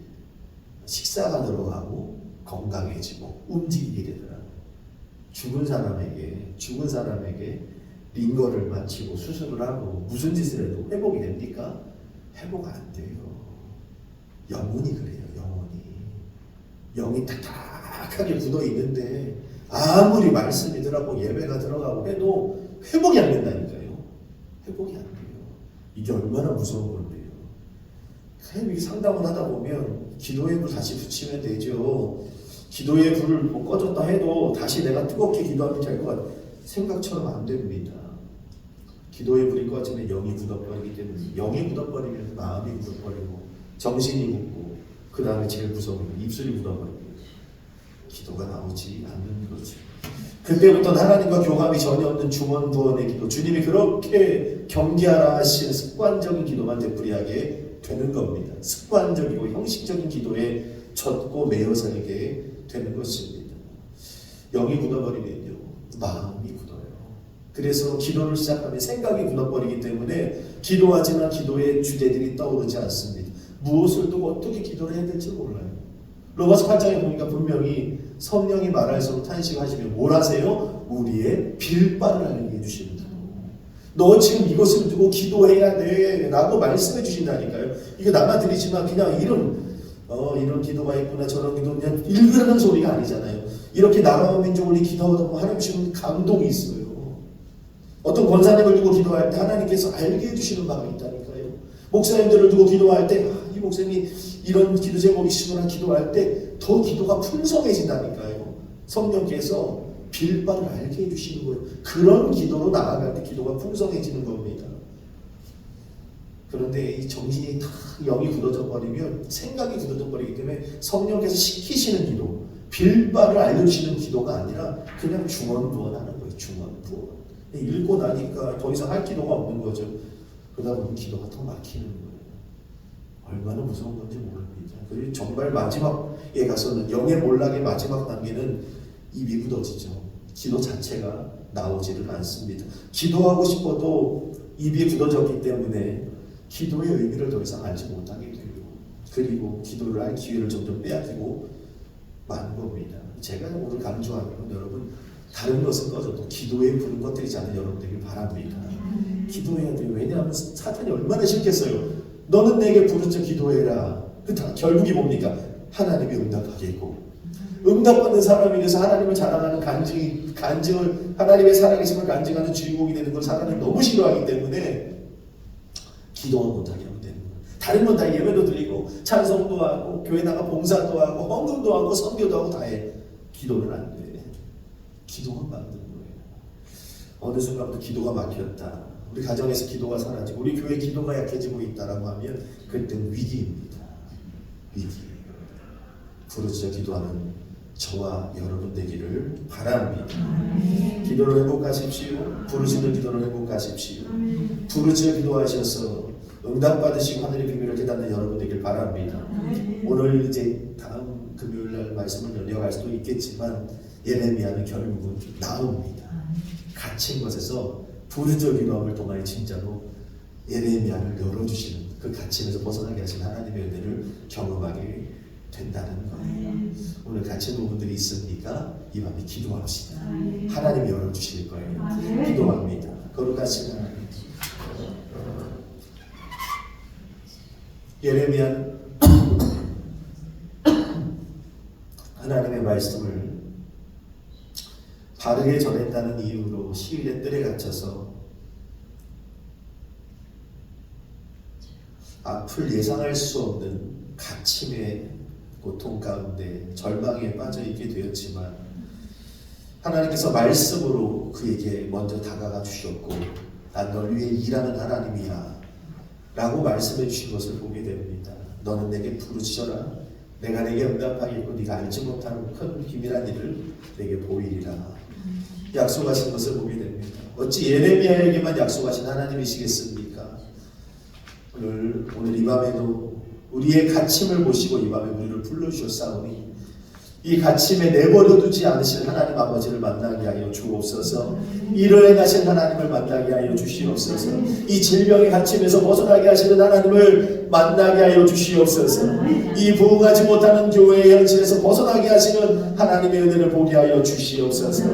[SPEAKER 1] 식사가 들어가고 건강해지고 움직이게 되더라고요. 죽은 사람에게 링거를 맞히고 수술을 하고 무슨 짓을 해도 회복이 됩니까? 회복 안 돼요. 영혼이 그래요. 영이 딱딱하게 굳어 있는데 아무리 말씀이 들어가고 예배가 들어가고 해도 회복이 안 된다니까요. 회복이 안 돼요. 이게 얼마나 무서운 건데요. 이게 상담을 하다 보면 기도의 불 다시 붙이면 되죠. 기도의 불을 뭐 꺼졌다 해도 다시 내가 뜨겁게 기도하면 될 것 같아요. 생각처럼 안 됩니다. 기도의 불이 꺼지면 영이 굳어버리기 때문에 영이 굳어버리면 마음이 굳어버리고 정신이 굳고 그 다음에 제일 무서운 건 입술이 굳어버리고 기도가 나오지 않는 거죠. 그때부터 하나님과 교감이 전혀 없는 중원부원의 기도, 주님이 그렇게 경계하라 하신 습관적인 기도만 되풀이하게 되는 겁니다. 습관적이고 형식적인 기도에 젖고 매여 살게 되는 것입니다. 영이 굳어버리면요 마음이 굳어요. 그래서 기도를 시작하면 생각이 굳어버리기 때문에 기도하지만 기도의 주제들이 떠오르지 않습니다. 무엇을 두고 어떻게 기도를 해야 될지 몰라요. 로마서 8장에 보니까 분명히 성령이 말할수록 탄식하시면 뭘 하세요? 우리의 빌바를 알게 해주시는 거예요. 너 지금 이것을 두고 기도해야 돼 라고 말씀해 주신다니까요. 이거 나만 들리지만 그냥 이런 기도가 있구나 저런 기도 그냥 읽으라는 소리가 아니잖아요. 이렇게 나라와 민족을 기도하다 보면 하나님 주시는 감동이 있어요. 어떤 권사님을 두고 기도할 때 하나님께서 알게 해주시는 바가 있다니까요. 목사님들을 두고 기도할 때 이 목사님이 이런 기도 제목이 시구나 기도할 때 더 기도가 풍성해진다니까요. 성령께서 빌바를 알게 해주시는 거예요. 그런 기도로 나아갈 때 기도가 풍성해지는 겁니다. 그런데 이 정신이 다 영이 굳어져 버리면 생각이 굳어져 버리기 때문에 성령께서 시키시는 기도, 빌바를 알려주시는 기도가 아니라 그냥 중언부언하는 거예요. 중언부언. 읽고 나니까 더 이상 할 기도가 없는 거죠. 그러다 보면 기도가 더 막히는 거예요. 얼마나 무서운 건지 모릅니다. 그리고 정말 마지막에 가서는 영의 몰락의 마지막 단계는 입이 굳어지죠. 기도 자체가 나오지를 않습니다. 기도하고 싶어도 입이 굳어졌기 때문에 기도의 의미를 더 이상 알지 못하게 되고 그리고 기도를 할 기회를 점점 빼앗기고 마는 겁니다. 제가 오늘 강조하는 건 여러분 다른 것은 꺼져도 기도에 불은 꺼뜨리지 않는 여러분 되길 바랍니다. 기도해야 돼요. 왜냐하면 사탄이 얼마나 싫겠어요. 너는 내게 부르짖어 기도해라. 결국이 뭡니까? 하나님이 응답하겠고 응답받는 사람이 돼서 하나님을 자랑하는 간증을 하나님의 살아계심을 간증하는 주인공이 되는 걸 사람이 너무 싫어하기 때문에 기도만 못하게 하면 되는 거예요. 다른 건 다 예배도 드리고 찬송도 하고 교회 나가 봉사도 하고 헌금도 하고 선교도 하고 다 해. 기도는 안 돼. 기도만 만드는 거예요. 어느 순간부터 기도가 막혔다. 우리 가정에서 기도가 사라지고 우리 교회 기도가 약해지고 있다라고 하면 그때는 위기입니다. 위기. 부르짖어 기도하는 저와 여러분 되기를 바랍니다. 기도를 회복하십시오. 부르짖는 기도를 회복하십시오. 부르짖어 기도하셔서 응답받으시고 하늘의 비밀을 깨닫는 여러분 되길 바랍니다. 오늘 이제 다음 금요일날 말씀을 이어갈 수도 있겠지만 예레미야는 결국은 나옵니다. 갇힌 것에서 부르짖어 기도함을 통하여 진짜로 예레미야를 열어주시는 그 갇힘에서 벗어나게 하신 하나님의 은혜를 경험하게 된다는 거예요. 오늘 갇힌 부분들이 있으니까 이 밤에 기도합시다. 하나님이 열어주실 거예요. 기도합니다. 거룩하신 하나님. 예레미야는 하나님의 말씀을 바르게 전했다는 이유로 시위대 뜰에 갇혀서 앞을 예상할 수 없는 갇힘의 고통 가운데 절망에 빠져 있게 되었지만 하나님께서 말씀으로 그에게 먼저 다가가 주셨고 난 널 위해 일하는 하나님이야 라고 말씀해 주신 것을 보게 됩니다. 너는 내게 부르짖어라 내가 내게 응답하겠고 네가 알지 못하는 큰 비밀한 일을 내게 보이리라. 약속하신 것을 보게 됩니다. 어찌 예레미야에게만 약속하신 하나님이시겠습니까? 오늘 이 밤에도 우리의 갇힘을 보시고 이 밤에 우리를 불러주셨사오니 이 갇힘에 내버려 두지 않으실 하나님 아버지를 만나게 하여 주옵소서. 일을 행하신 하나님을 만나게 하여 주시옵소서. 이 질병의 갇힘에서 벗어나게 하시는 하나님을 만나게 하여 주시옵소서. 이 부흥하지 못하는 교회의 현실에서 벗어나게 하시는 하나님의 은혜를 보게 하여 주시옵소서.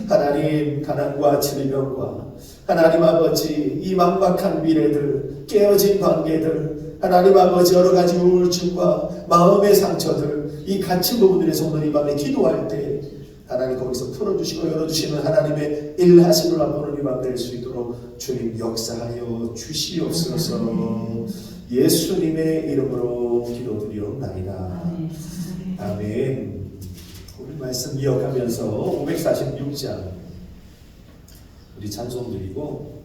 [SPEAKER 1] 하나님, 가난과 질병과 하나님 아버지 이 막막한 미래들, 깨어진 관계들, 하나님 아버지 여러 가지 우울증과 마음의 상처들, 이 갇힌 부분들에서 오늘 이 밤에 기도할 때 하나님 거기서 풀어주시고 열어주시는 하나님의 일하심을 맛보는 이 밤 될 수 있도록 주님 역사하여 주시옵소서. 예수님의 이름으로 기도드리옵나이다. 아멘. 우리 말씀 기억하면서 546장 우리 찬송 드리고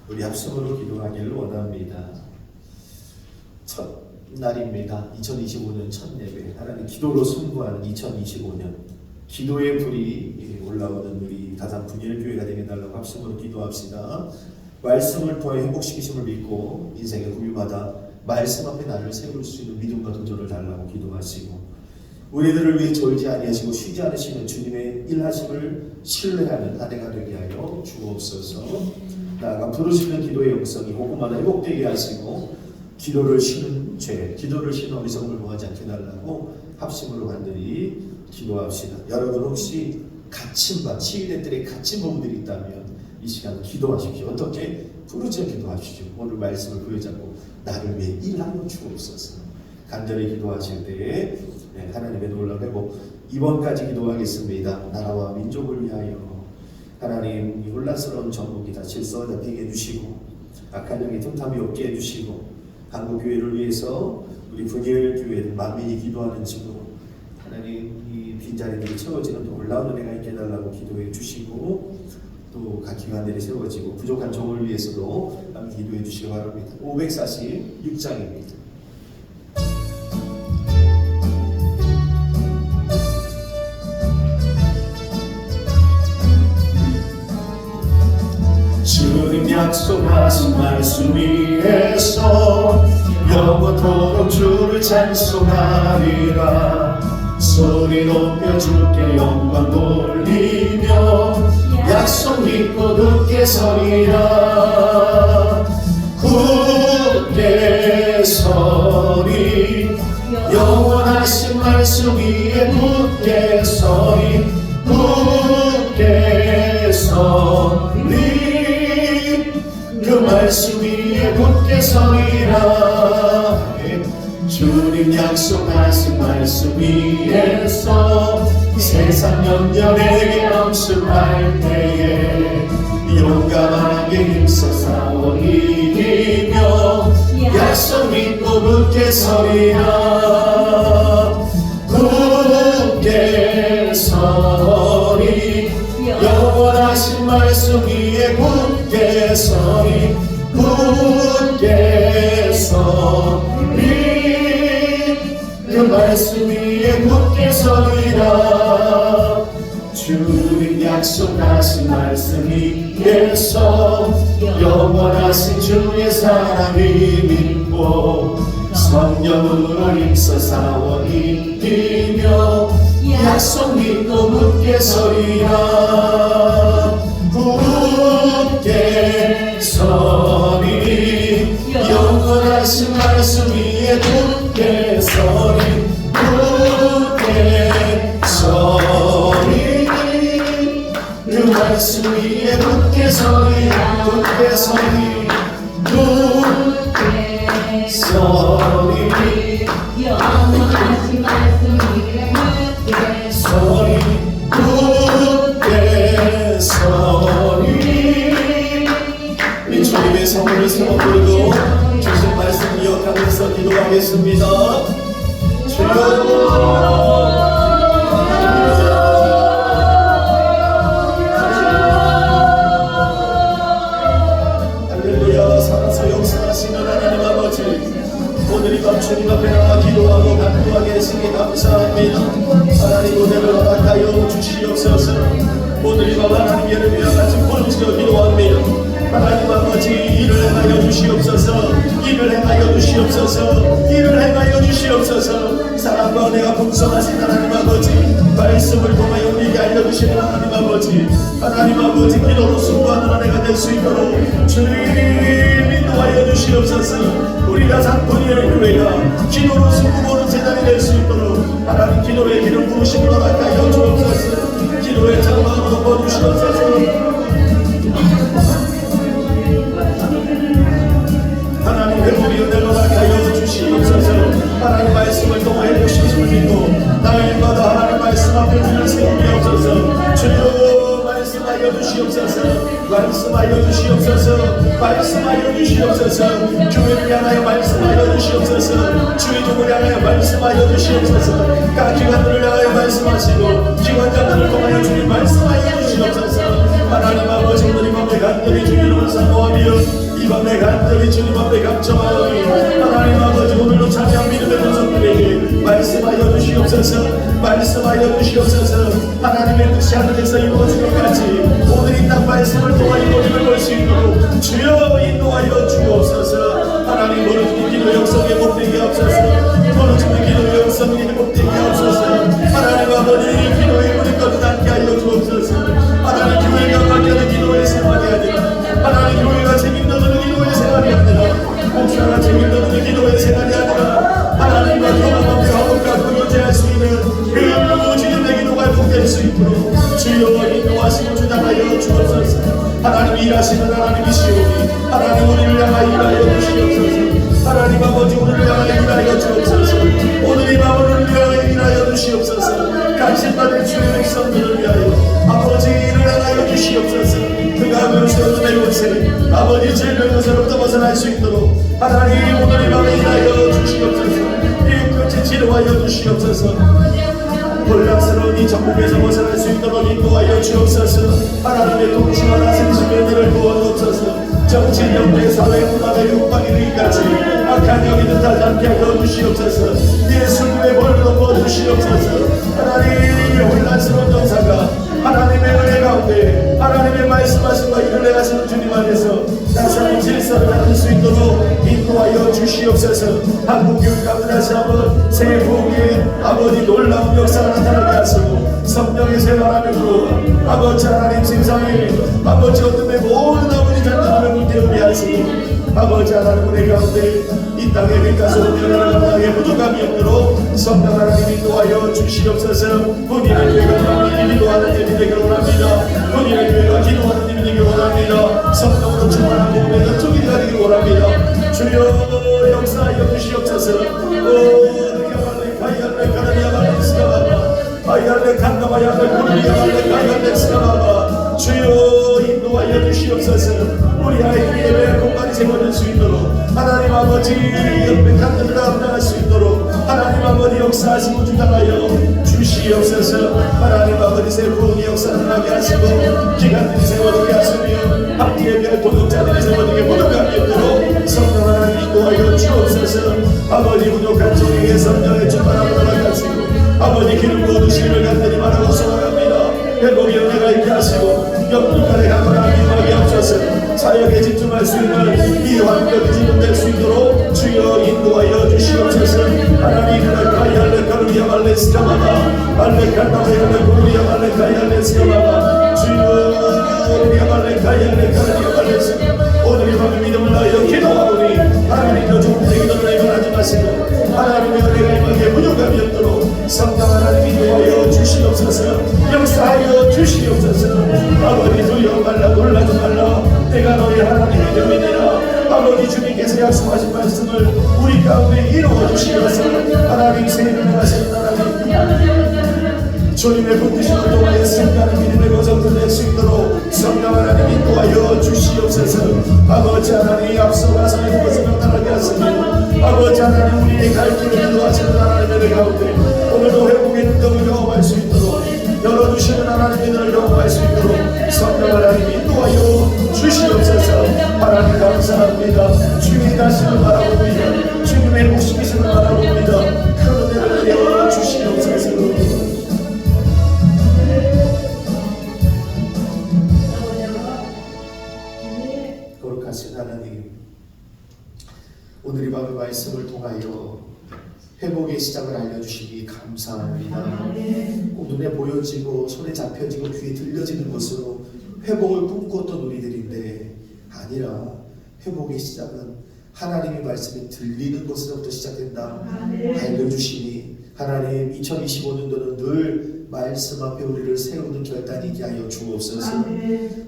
[SPEAKER 1] 우리 합성으로 기도하기를 원합니다. 첫 날입니다. 2025년 첫 예배, 하나님 기도로 승부하는 2025년 기도의 불이 올라오는 우리 다산 분열 교회가 되게 달라고 합성으로 기도합시다. 말씀을 통해 회복시키심을 믿고 인생의 구유마다 말씀 앞에 나를 세울 수 있는 믿음과 도전을 달라고 기도하시고 우리들을 위해 졸지 아니하시고 쉬지 않으시는 주님의 일하심을 신뢰하는 한 해가 되게 하여 주옵소서. 나아가 부르시는 기도의 영성이 호흡마다 회복되게 하시고 기도를 쉬는 죄, 기도를 쉬는 어리석음을 범하지 않게 달라고 합심으로 간절히 기도합시다. 여러분 혹시 갇힌 바, 치유된들의 갇힌 부분들이 있다면 이 시간 기도하십시오. 어떻게? 부르짖어 기도하십시오. 오늘 말씀을 부여잡고 나를 위해 일하여 주옵소서. 간절히 기도하실 때에 하나님의 놀라운 회복, 이번까지 기도하겠습니다. 나라와 민족을 위하여 하나님 이 혼란스러운 전국이 다 질서가 잡히게 해주시고 악한 영이 틈탐이 없게 해주시고 한국교회를 위해서 우리 분열 교회 만민이 기도하는 집으로 하나님 이 빈자리들이 채워지는 놀라운 은혜가 있게 해달라고 기도해 주시고 또 각 기관들이 세워지고 부족한 종을 위해서도 함께 기도해 주시기 바랍니다. 546장입니다. 주님 약속하신 말씀 위에서 영원토록 주를 찬송하리라. 소리 높여 주께 영광 돌리며 약속 믿고 굳게 서리라. 굳게 서리 영원하신 말씀 위에 굳게 서리 굳게 서리 그 말씀 위에 굳게 서리라. 주님 약속하신 말씀 위에서 세상 염려에게 넘실할 때에 용감하게 힘써 싸워 이기며 약속 믿고 굳게 서리라. 굳게 서리 영원하신 말씀 위에 굳게 서리 굳게 서리 그 말씀 위에 굳게 서리라. 주님 약속하신 말씀 위에서 영원하신 주의 사랑이 믿고 성령으로 힘써 싸워 이기며 약속 믿고 굳게 서리라. 굳게 서리 영원하신 말씀 위에 굳게 서리 굳게 서리 그 말씀 위에 굳게 서리 굳게 서리 굳게 서리 영원하신 말씀 위에 굳게 서리 굳게 서리 주님의 성물을 세워 부르고 주신 말씀 기억하면서 기도하겠습니다. 할렐루야. 살아서 역사하시는 하나님 아버지, 오늘 이 밤 주님 앞에 나와 기도하고 간구하게 했으니 감사합니다. 하나님 은혜를 허락하여 주시옵소서. 오늘 이 밤 하나님 예를 위하여 같이 부르짖어 기도합니다. 하나님 아버지 일을 행하여 주시옵소서. 일을 행하여 주시옵소서. 일을 행하여 주시옵소서. 사랑과 은혜가 풍성하신 하나님 아버지 말씀을 통하여 우리에게 알려주시는 하나님 아버지 하나님 아버지 기도로 승부하는 한 해가 될 수 있도록 주님 인도하여 주시옵소서. 우리가 산토니의 교회가 기도로 승부하는 재단이 될 수 있도록 하나님 기도의 기름 부으심을 허락하여 주옵소서. 기도의 장막으로 부어주시옵소서. 하나님 회복의 은혜를 허락하여 주시옵소서. 하나님 말씀을 통하여 주시심을 믿고 날마다 하나님 말씀 앞에 눈을 세우게 없소서. 주여 말씀하여 주시옵소서. 말씀하여 주시옵소서. 말씀하여 주시옵소서. 교회를 향하여 말씀하여 주시옵소서. 주의종을 향하여 말씀하여 주시옵소서. 각 기관들을 향하여 말씀하시고 기관장들을 통하여 주님 말씀하여 주시옵소서. 하나님 아버지 오늘 이 밤에 간절히 주님을 사모하며 이 밤에 간절히 주님 앞에 감정하오니 하나님 아버지 오늘도 찬양 믿음의 백성들에게 말씀하여 주시옵소서. 말씀하여 주시옵소서. 하나님의 뜻이 하늘에서 이루어진 것 같이 오늘 이 땅 말씀을 통하여 이루어짐을 볼 수 있도록 주여 인도하여 주옵소서. 하나님 모르는 기도 역성에 복되게 하옵소서. 모르는 기도 역성에 복되게 하옵소서. 하나님 아버지 기도의 문이 꺼지지 하여 주옵소서. 하나님 교회가 바뀌는 기도의 생활이 아니라 하나님 교회가 책임져주는 기도의 생활이 아니라 목사가 책임져주는 기도의 생활이 아니라 하나님과 경험하며 화목하고 교제할 수 있는 그 주님의 기도가 복될 수 있도록 주여 인도하시고 주장하여 주옵소서. 하나님 일하시는 하나님이시오니 하나님 우리를 향하여 일하여 주시옵소서. 하나님 아버지 우리를 향하여 일하여 주옵소서. 오늘 이 밤 우리를 향하여 일하여 주시옵소서. 간신받은 주의 백성들을 위하여 아버지 일을 행하여 주시옵소서. 그가 그릇으로 내 곳에 아버지 질병에서부터 벗어날 수 있도록 하나님 오늘 이 밤에 일하여 주시옵소서. 이 끝에 치료하여 주시옵소서. 혼란스러운 이 전국에서 벗어날 수 있도록 인도하여 주옵소서. 하나님의 통치와 생식의 은혜를 부어주옵소서. 정치, 영대, 사회, 문화의 육방에 이르기까지 악한 영이 뜻하지 않게 하여 주시옵소서. 예수님의 벌도 부어주시옵소서. 하나님의 혼란스러운 정사가 하나님의 은혜 가운데 하나님의 말씀하신과 일을 행하시는 주님 안에서 나사는 질서를 갖을 수 있도록 인도하여 주시옵소서. 한국교회 가운데 다시 한번 새 복의 아버지 놀라운 역사가 나타나게 하시고 성령의 생활함으로 아버지 하나님 세상에 아버지 어둠의 모든 아버지 잔잔함을 불태우게 하시고 아버지 하나님 은혜 가운데 이 땅에 빛가서 은혜를 감당하게 부족함이 없도록 성령 하나님 인도하여 주시옵소서. 본인의 교회가 기도하는 일이 되기를 원합니다. 본인의 교회가 기도하는 일이 되기를 원합니다. 성령으로 충만한 몸의 전통이가 되기를 원합니다. 주여 역사하여 주시옵소서. 오르게말레 가이알레 가라리아말레 스가바바 아이알레 간다마야레 구르리아말레 가이알레 스가바바 주여 인도하여 주시옵소서. 우리 아이들이 예배의 공간이 세워질 수 있도록 하나님 아버지 연백한 것을 감당할 수 있도록 하나님 아버지 역사하시고 주장하여 주시옵소서. 하나님 아버지 새로운 역사를 하게 하시고 기간들이 세워지게 하시며 함께 예배할 도덕자들이 세워지게 부족함이 없도록 성령 하나님 인도하여 주옵소서. 아버지 부족한 종에게 성령의 충만함을 허락하시고 아버지 기름 부어주시기를 간절히 바라고 소원합니다. 회복의 은혜가 있게 하시고 역분간의 강건함이 임하게 하옵소서. 사역에 집중할 수 있는 이 환경이 지금될 수 있도록 주여 인도하여 주시옵소서. 하나님 알레카루리아 말레스카마마 알레카나베르 구리아 말레카이알레스카마마 주여 우리아 말레카이알레카루리아 말레스 오늘 이 밤에 믿음을 다하여 기도하오니 하나님도 조금의 기도를 해결하지 마시고 하나님의 은혜가 임하게 부족함이 없도록 성령 하나님 인도하여 주시옵소서. 역사하여 주시옵소서. 아버지 두려워 말라 놀라지 말라 내가 너희 하나님의 영이니라. 아버지 주님께서 약속하신 말씀을 우리 가운데 이루어 주시옵소서. 하나님 세임을 하시는 하나님 주님의 붙드심을 통하여 승리하는 믿음의 거성들 낼 수 있도록 성령 하나님 인도하여 주시옵소서. 아버지 하나님 앞서가서 이곳을 나타나게 하시니 아버지 하나님 우리의 갈 길을 인도하시는 하나님의 가운데 오늘도 회복의 능력을 경험할 수 있도록 열어주시는 하나님의 눈을 경험할 수 있도록 성령 하나님 인도하여 주시옵소서. 하나님 감사합니다. 주님의 다시를 바라봅니다. 주님의 목숨이시는 거룩하신 하나님, 오늘 이 밤의 말씀을 통하여 회복의 시작을 알려주시니 감사합니다. 눈에 보여지고 손에 잡혀지고 귀에 들려지는 것으로 회복을 꿈꿨던 우리들인데 아니라 회복의 시작은 하나님의 말씀이 들리는 것으로부터 시작된다 알려주시니 하나님, 2025년도는 늘 말씀 앞에 우리를 세우는 결단이게 하여 주옵소서.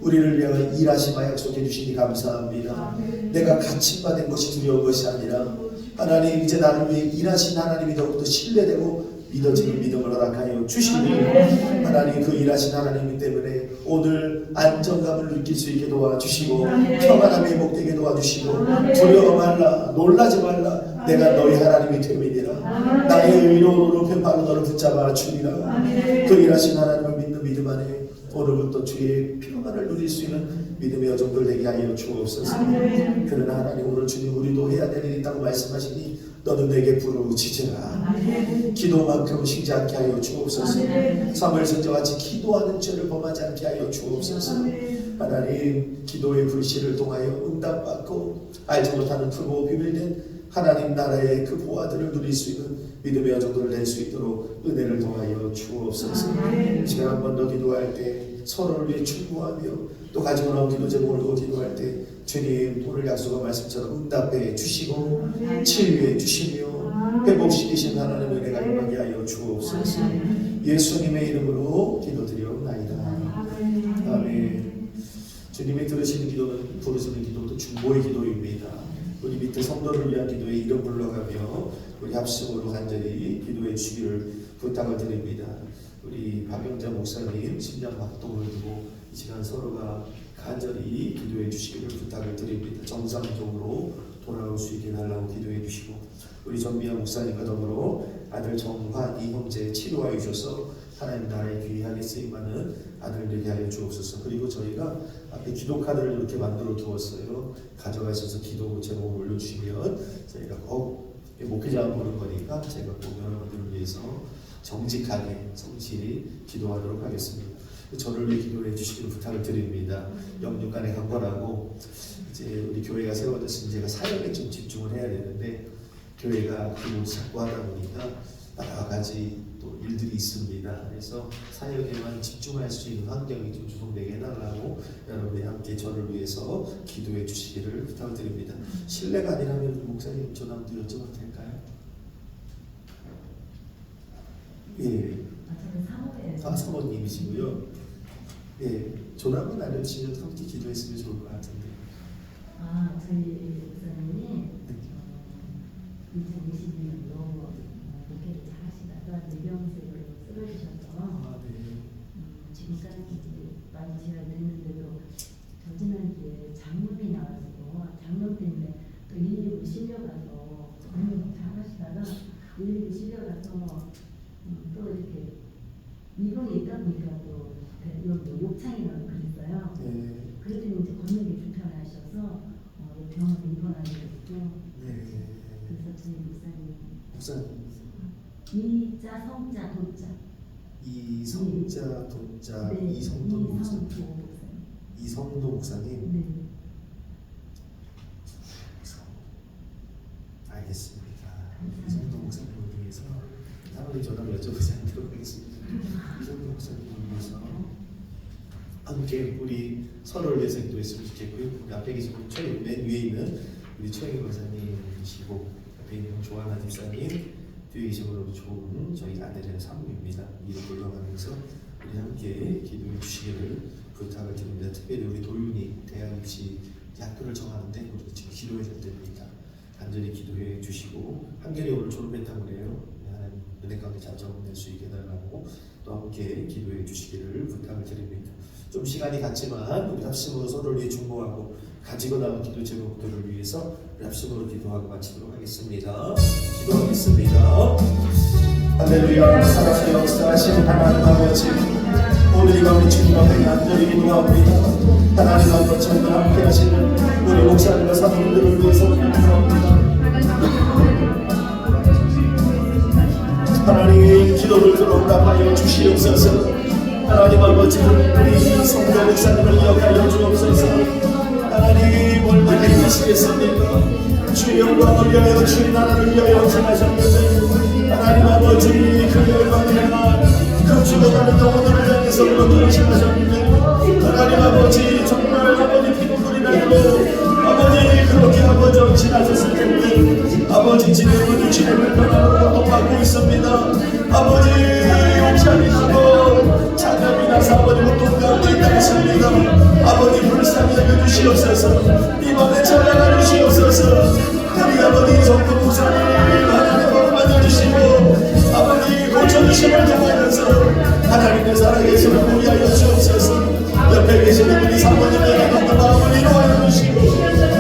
[SPEAKER 1] 우리를 위하여 일하시마 약속해 주시니 감사합니다. 내가 갇힘받은 것이 두려운 것이 아니라 하나님, 이제 나를 위해 일하신 하나님이 더욱더 신뢰되고 믿어지는 믿음을 허락하여 주시니 하나님, 그 일하신 하나님 때문에 오늘 안정감을 느낄 수 있게 도와주시고 평안함이 회복되게 도와주시고 두려워 말라, 놀라지 말라, 내가 너희 하나님이 됨이니라. 나의 의로운 오른편 바로 너를 붙잡아 주리라. 그 일하신 하나님을 믿는 믿음 안에 오늘부터 주의 평안을 누릴 수 있는 믿음의 여정들 되게 하여 주옵소서. 그러나 하나님, 오늘 주님 우리도 해야 될 일이 있다고 말씀하시니 너는 내게 부르짖으라. 기도만큼 쉬지 않게 하여 주옵소서. 사무엘 선지자같이 기도하는 죄를 범하지 않게 하여 주옵소서. 하나님, 기도의 불씨를 통하여 응답받고 알지 못하는 크고 비밀된 하나님 나라의 그 보화들을 누릴 수 있는 믿음의 여정들을 낼 수 있도록 은혜를 더하여 주옵소서. 제가 한 번 더 기도할 때 서로를 위해 충고하며 또 가지고 나온 기도 제목을 두고 기도할 때 주님, 오늘 약속한 말씀처럼 응답해 주시고 치유해 주시며 회복시키신 하나님의 은혜가 임하게 하여 주옵소서. 예수님의 이름으로 기도드리옵나이다. 아멘. 주님이 들으시는 기도는 부르시는 기도도 중보의 기도입니다. 우리 밑에 성도를 위한 기도에 이름 불러가며 우리 합심으로 간절히 기도해 주시기를 부탁을 드립니다. 우리 박영자 목사님 심장 박동을 두고 이 시간 서로가 간절히 기도해 주시기를 부탁을 드립니다. 정상적으로 돌아올 수 있게 달라고 기도해 주시고, 우리 전미아 목사님과 더불어 아들 정환이 형제 치료하여 주셔서 하나님 나라에 귀하게 쓰임받는 아들 되게 하여 주옵소서. 그리고 저희가 앞에 기도 카드를 이렇게 만들어 두었어요. 가져가셔서 기도 제목을 올려주시면 저희가 목회자가 보는 거니까 제가 꼭 여러분들을 위해서 정직하게 성실히 기도하도록 하겠습니다. 저를 위해 기도해 주시기를 부탁을 드립니다. 영육간에 강건하고 이제 우리 교회가 세워졌으니 제가 사역에 좀 집중을 해야 되는데 교회가 그곳 자꾸 하다 보니까 여러 가지 또 일들이 있습니다. 그래서 사역에만 집중할 수 있는 환경이 좀 조성되게 해달라고 여러분이 함께 저를 위해서 기도해 주시기를 부탁드립니다. 실례가 아니라면 목사님 전화도 여쭤봐도 될까요? 예. 사모님이시고요. 예, 전화만 알려주시면 함께 기도했으면 좋을 것 같은데.
[SPEAKER 2] 저희 목사님이 2022년도 목회를 잘 하시다가 뇌병세로 쓰러지셔서 지금까지 많이 제가 드렸는데도 저지난주에 장염이 나가지고 장염 때문에 또 일일이 실려가서 너무 잘 하시다가 일일이 실려가서 또 이렇게 이번에 있다 보니까 또 여기 욕창이라고 그랬어요. 그랬더니 이제 걷는 게 불편하셔서 병원에 입원하게 됐고. 그래서 저희 목사님 이자 성자 도자
[SPEAKER 1] 이성자 도자 이성도 목사님. 이성도 목사님.
[SPEAKER 2] 네.
[SPEAKER 1] 알겠습니다. 이성도 목사님을 위해서 사모님 전화를 여쭤보지 않도록 하겠습니다. 이성도 목사님을 위해서 함께 우리 서로를 위해서 기도했으면 좋겠고요. 우리 앞에 계신 맨 위에 있는 우리 최영희 권사님이시고 옆에 있는 조하나 집사님, 뒤에 계신 분으로 좋은 저희 아들의 사모입니다. 이를 불러가면서 우리 함께 기도해 주시기를 부탁을 드립니다. 특별히 우리 도윤이 대학 입시 학교를 정하는데 우리 지금 기도해 줄 때입니다. 간절히 기도해 주시고, 한결이 오늘 졸업했다고 그래요. 하나님 은혜 가운데 잘 적응될 수 있게 해달라고 또 함께 기도해 주시기를 부탁을 드립니다. 좀 시간이 갔지만 우리 합심으로 서로를 위해 중보하고 가지고 나온 기도 제목들을 위해서 우리 합심으로 기도하고 마치도록 하겠습니다. 기도하겠습니다. 할렐루야. 사랑의 역사하신 하나님 아버지, 오늘 이 밤에 주님 앞에 간절히 기도합니다. 하나님 아버지, 오늘 함께 하시는 우리 목사님과 사모님들을 위해서 기도합니다. 하나님, 기도를 들어오라하여 주시옵소서. 하나님 아버지, 우리 성도 목사님을 기억하여 주옵소서. 하나님, 기도하시겠습니까? 주의 영광을 위하여 주의 나라를 위하여 헌신하셨는데 하나님 아버지 그 영광을 향한 그 죽어가는 영혼들을 향해서 헌신하셨는데 하나님 아버지 정말 아버지 피눈물이 나도록 아버지 그렇게 아버지 헌신하셨을 텐데 아버지 지금은 주님을 변함으로 고통받고 있습니다. 아버지 용서하시고 자녀이나 사모님 고통 가운데 있다 했습니다. 아버지 불쌍히 여겨주시옵소서. 이 맘에 찾아가 주시옵소서. 우리 아버지 정도 목사님 하나님으로 만나주시고 아버지 고쳐주심을 통하여서 하나님의 살아계심을 보이하여 주옵소서. 옆에 계시는 우리 사모님에게 그 마음을 이루하여 주시고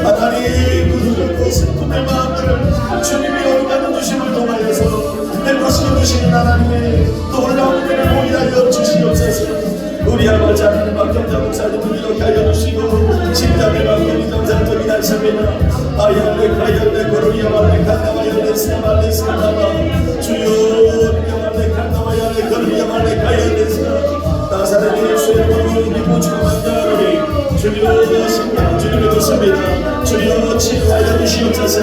[SPEAKER 1] 하나님 그 슬픔의 마음을 주님이 얼마나 주심을 통하여서 내것을 주시는 하나님의 놀라운 은혜를 보이하여 주시옵소서. 우리 아버지 하나님 박경자 목사님을 이렇게 하여 주시고 심장의 마음이 정상적인 하십니다. 아야레 가야레 고로리야 말레 간다와야레 스나말레 스나마 주여 야말레 간다와야레 고로리야 말레 가야레 스나 나사렛 예수의 이름으로 믿고 축원합니다. 주여 심장 주님을 믿습니다. 주여 치료하여 주시옵소서.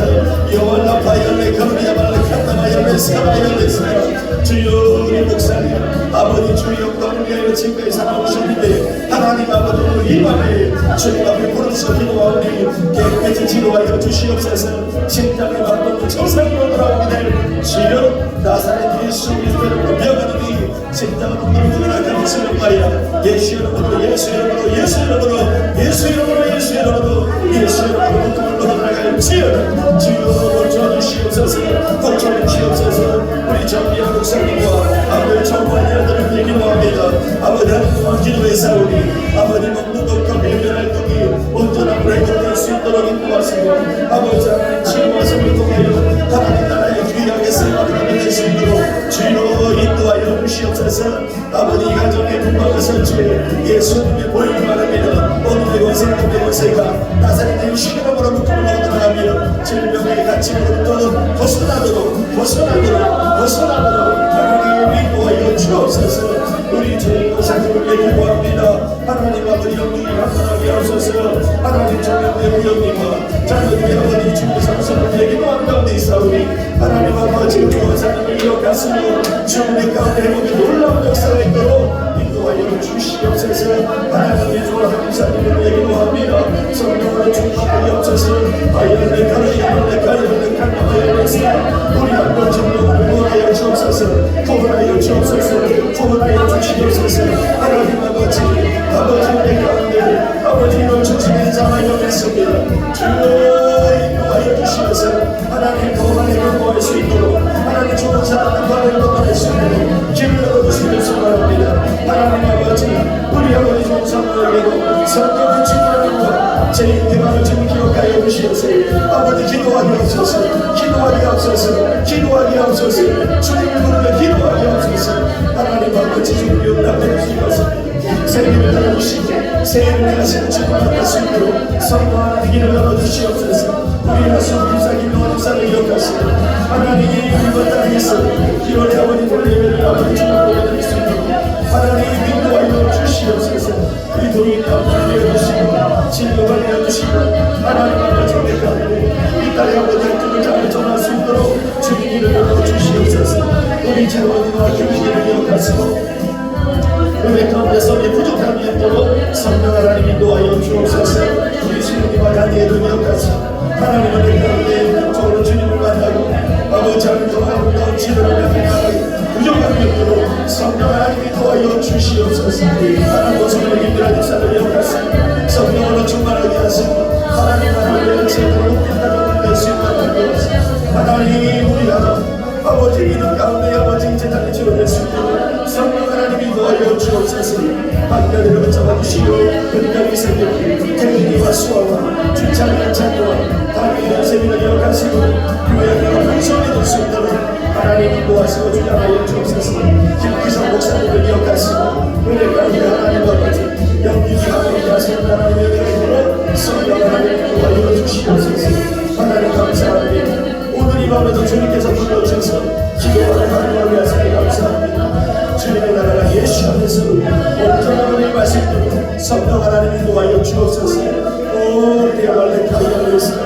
[SPEAKER 1] 여호와 라파야레 고로리야 말레 간다와야레 스나마야레 스나 주여 우리 목사님 아버지 주의 영광을 위하여 지금까지 살아오셨는데 하나님 아버지 오늘 이 밤에 주님 앞에 부르짖어 기도하오니 깨끗이 치료하여 주시옵소서. 심장의 반동을 정상으로 돌아오기를 주여 나사렛 예수 그리스도로 명하노니 심장을 흔들고 나가는 수령하여 예수 이름으로 예수 이름으로 예수 이름으로 예수 이름으로 예수 이름으로 예수 이름으로 눈물로 나가요 주여 고쳐주시옵소서. 고쳐주시옵소서. 우리 정리한 목사님과 아버지 정관이 아들을 기도합니다. 아버지 하나님과 기도의 싸우니 아버지 먹는 것과 배변할 것이 온전한 브레이크될 수 있도록 인도하시고 아버지 하나님 치유하심을 통하여 하나님 나라의 귀하게 쓰임받게 될 수 있도록 주로 인도하여 주시옵소서. 아버지 이 가정의 분방을 설치해 예수님의 보이기 바랍니다. 오늘의 권세가 권세가 나사렛 예수 이름으로 묶음을 얻어나가며 질병의 갇힘으로부터 벗어나도록 하나님 인도하여 주옵소서. 우리 주의 권사님을 기도합니다. 하나님 아버지 영웅이 강건하게 하소서. 하나님 정령의 무역님과 자녀들의 아버지 주의 삼성을 기도하는 가운데 있사오니 하나님 아버지 우리 권사님을 기억하시고 주님의 가운데 행복의 놀라운 역사가 있도록 인도하여 주시옵소서. 하나님의 좋아하는 목사님을 기도합니다. 성령으로 주시옵소서. 아이언의 가르야의 강남의 우리 한번 정령을 구원하여 주옵소서. 구원하여 주옵소서. 구원하여 주시옵소서. 하나님 아버지 내 가운데 아버지 이런 주님의 인상을 여겼습니다. 주여 인도하여 주시옵소서. 하나님 거만에 인도할 수 있도록 하나님 좋은 사람을 거만에 인도할 수 있도록 길을 열어주시옵소서 바랍니다. 하나님 아버지 우리 아버지 좋은 사람에게도 성경의 주님과 제 대만을 지금 기억하여 주시옵소서. 아버지 기도하게 하소서. 기도하게 하소서. 기도하게 하소서. 주님을 부르며 기도하게 하소서. 하나님 아버지 주님 용납해 주시옵소서. 생명을 나누시고 새해를 하시는 주님 만날 수 있도록 성령 하나님 길을 열어주시옵소서. 우리 하수 김사 김영환 목사를 기억하시고 하나님 이번 땅에서 1월의 아버지 돌리면 아버지 주님을 보여드릴 수 있도록 하나님 인도하여 주시옵소서. 우리 도인이 아버지 내어주시고 진료가 내어주시고 하나님 아버지 내 가운데 이 딸의 아버지의 뜻을 잘 전할 수 있도록 주님 길을 열어주시옵소서. 우리 재원이와 교인을 기억하시고 우리 가운데서 이 부족함이 없도록 성령 하나님 인도하여 주옵소서. 우리 주님과 다니엘을 기억하시고 하나님은 내 가운데 영적으로 주님을 만나고 아버지 하나님과 아름다운 지혜를 나가고 부족함이 없도록 성령 하나님 인도하여 주시옵소서. 하나님과 성령님들 하나님을 기억하시고 성령으로 충만하게 하시고 하나님 하나님의 지혜로 높은 나라를 낼 수 있도록 하옵소서. 하나님 우리 하나님 아버지 이름 가운데 아버지 제단을 지어낼 수 있도록 성령 하나님 인도하여 주옵소서. 한가지를 잡아주시고 은강이 생기고 태민이와 수아와 주창의 찬과 다윗의 세미를 기억하시고 교회가 풍성히 될 수 있도록 하나님 인도하시고 주장하여 주옵소서. 김기성 목사님을 기억하시고 은혜 가운데 하나님 아버지 영기기 하나님 하시는 하나님의 은혜로 성령 하나님 인도하여 주시옵소서. 하나님 감사합니다. 오늘 이 밤에도 주님께서 불러주셔서 기도하는 하나님을 위하여 감사합니다. 주님의 나라가 예수 안에서 온전한 은혜를 마실 때 성령 하나님 인도하여 주옵소서. 오, 대발레 카이아레스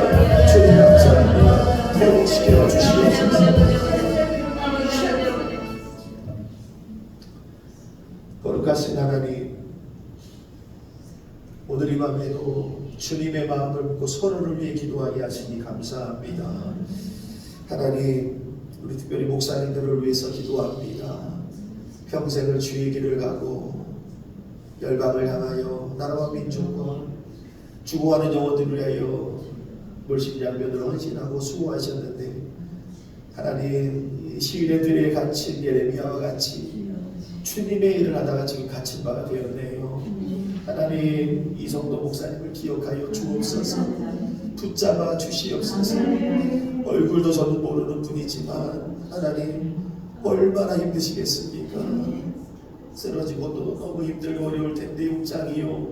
[SPEAKER 1] 마음을 묻고 서로를 위해 기도하게 하시니 감사합니다. 하나님, 우리 특별히 목사님들을 위해서 기도합니다. 평생을 주의 길을 가고 열방을 향하여 나라와 민족과 죽어가는 영혼들을 위하여 물심양면을 헌신하고 수고하셨는데, 하나님, 이 시위의 들에 갇힌 예레미야와 같이 주님의 일을 하다가 지금 갇힌 바가 되었네요. 하나님, 이성도 목사님을 기억하여 주옵소서. 붙잡아 주시옵소서. 얼굴도 저는 모르는 분이지만 하나님, 얼마나 힘드시겠습니까? 쓰러지고도 너무 힘들고 어려울 텐데 육장이요,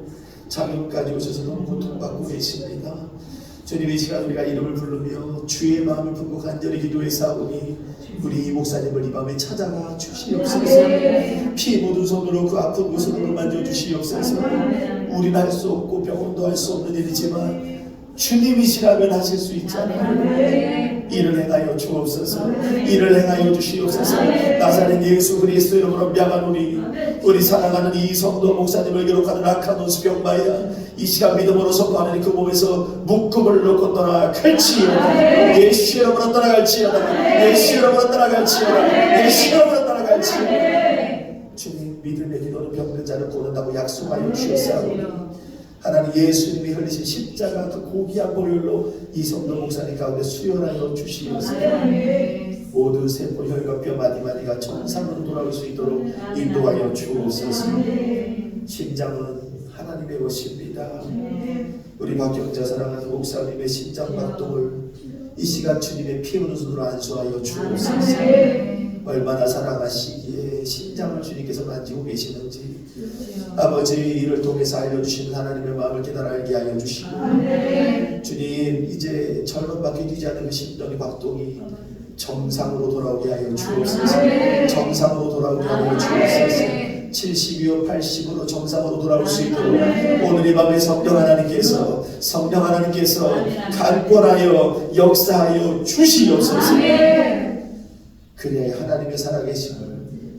[SPEAKER 1] 장염까지 오셔서 너무 고통받고 계십니다. 주님, 이 시간 우리가 이름을 부르며 주의 마음을 품고 간절히 기도했사오니 우리 이 목사님을 이 밤에 찾아가 주시옵소서. 피 묻은 손으로 그 아픈 곳으로 만져주시옵소서. 우리는 할 수 없고 병원도 할 수 없는 일이지만 주님이시라면 하실 수 있잖아요. 이를 행하여 주옵소서. 이를 행하여 주시옵소서. 나사렛 예수 그리스도 이름으로 명하노니 우리 사랑하는 이성도 목사님을 기록하는 악한 원수 병마야, 이 시간 믿음으로 선포하는 그 몸에서 묶음을 놓고 떠나갈지어다. 예수 이름으로 떠나갈지어다. 예수 이름으로 떠나갈지어다. 예수 이름으로 떠나갈지어다. 주님, 믿음의 기도는 병든 자를 고른다고 약속하여 주셨사오니 하나님, 예수님이 흘리신 십자가 그 고귀한 보혈로 이성도 목사님 가운데 수혈하여 주시옵소서. 모든 세포, 혈과 뼈 마디마디가 정상으로 돌아올 수 있도록 인도하여 주옵소서. 심장은 하나님의 것입니다. 우리 박경자 사랑하는 목사님의 심장 박동을 이 시간 주님의 피 흐르는 손으로 안수하여 주옵소서. 얼마나 사랑하시기에 심장을 주님께서 만지고 계시는지 아버지, 이를 통해서 알려주신 하나님의 마음을 깨달아 알게 하여 주시고, 주님, 이제 절반밖에 뛰지 않는 그 심장의 박동이 정상으로 돌아오게 하여 주옵소서. 정상으로 돌아오게 하여 주옵소서. 70이요 80으로 정상으로 돌아올 수 있도록 오늘 이 밤에 성령 하나님께서 강권하여 역사하여 주시옵소서. 그래야 하나님의 살아계심을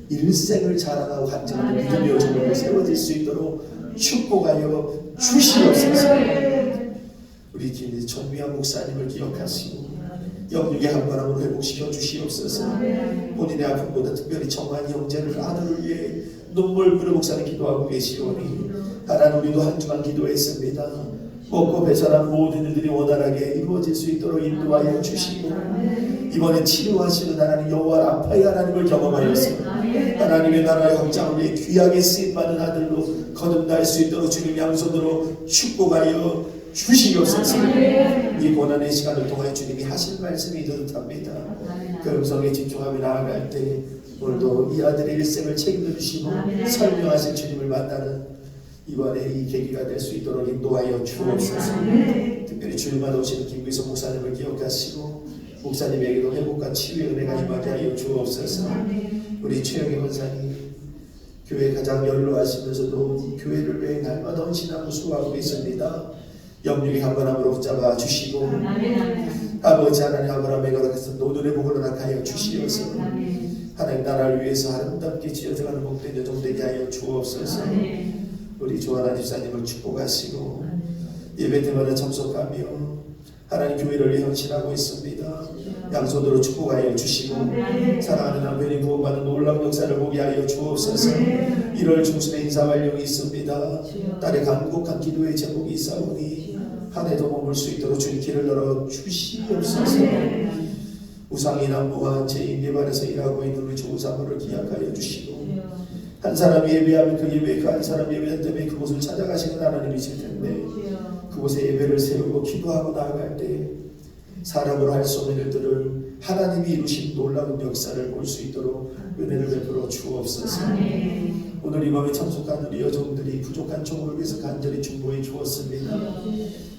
[SPEAKER 1] 일생을 자랑하고 간증하는 믿음의 여정으로 세워질 수 있도록 축복하여 주시옵소서. 우리 김 전미환 목사님을 기억하시고 영육의 한바람으로 회복시켜 주시옵소서. 본인의 아픔보다 특별히 정한 형제를 아들을 위해 눈물 뿌려 목사님 기도하고 계시오니 하나님, 우리도 한 주간 기도했습니다. 먹고 배설한 모든 일들이 원활하게 이루어질 수 있도록 인도하여 주시고, 이번에 치료하시는 하나님 여호와 라파의 하나님을 경험하여서 하나님의 나라의 확장을 위해 귀하게 쓰임받은 아들로 거듭날 수 있도록 주님 양손으로 축복하여 주시옵소서. 이 고난의 시간을 통하여 주님이 하실 말씀이 듯합니다. 그 음성에 집중하며 나아갈 때 오늘도 이 아들의 일생을 책임져 주시고 설명하실 주님을 만나는 이번에 이 계기가 될 수 있도록 인도하여 주옵소서. 특별히 주일마다 오시는 김규석 목사님을 기억하시고 목사님에게도 회복과 치유의 은혜가 임하게 하여 주옵소서. 우리 최영희 권사님, 교회 가장 연로하시면서도 교회를 위해 날마다 헌신하고 수고하고 계십니다. 영육의 한번함으로 붙잡아 주시고, 아버지 하나님, 아브라함의 거룩해서 노년의 복을 허락하여 주시옵소서. 하나님 나라를 위해서 아름답게 지어져가는 복된 여정 되게 하여 주옵소서. 우리 조하나 집사님을 축복하시고 예배 때마다 참석하며 하나님 교회를 위해 헌신하고 있습니다. 양손으로 축복하여 주시고 사랑하는 남편이 구원받는 놀라운 역사를 보게 하여 주옵소서. 1월 중순에 인사활동이 있습니다. 딸의 간곡한 기도의 제목이 있사오니 한 해도 머물 수 있도록 주님 길을 열어 주시옵소서. 우상이 난무한 죄인 개발에서 일하고 있는 우리 조사모를 기약하여 주시고, 한 사람이 예배하면 그 예배, 그 한 사람 예배할 때문에 그곳을 찾아가시는 하나님이실 텐데 그곳에 예배를 세우고 기도하고 나아갈 때 사람으로 할 수 없는 일들을 하나님이 이루신 놀라운 역사를 볼 수 있도록 은혜를 베풀어 주옵소서. 오늘 이 밤에 참석한 우리 여종들이 부족한 종을 위해서 간절히 중보해 주었습니다.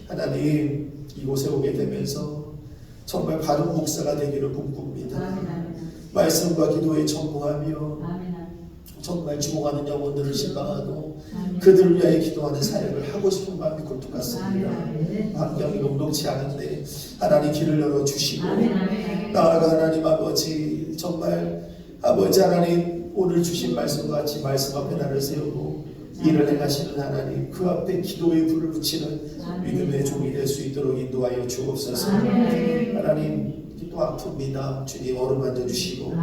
[SPEAKER 1] 하나님, 이곳에 오게 되면서 정말 바른 목사가 되기를 꿈꿉니다. 말씀과 기도에 전무하며 정말 죽어가는 영혼들을 신방하고 그들을 위하여 기도하는 사역을 하고 싶은 마음이 굴뚝 같습니다. 환경이 녹록지 않은데 하나님 길을 열어주시고, 나아가 하나님 아버지, 정말 아버지 하나님 오늘 주신 말씀과 같이 말씀 앞에 나를 세우고 일을 행하시는 하나님, 그 앞에 기도의 불을 붙이는 믿음의 종이 될 수 있도록 인도하여 주옵소서. 하나님, 또 아픕니다. 주님 어루만져 주시고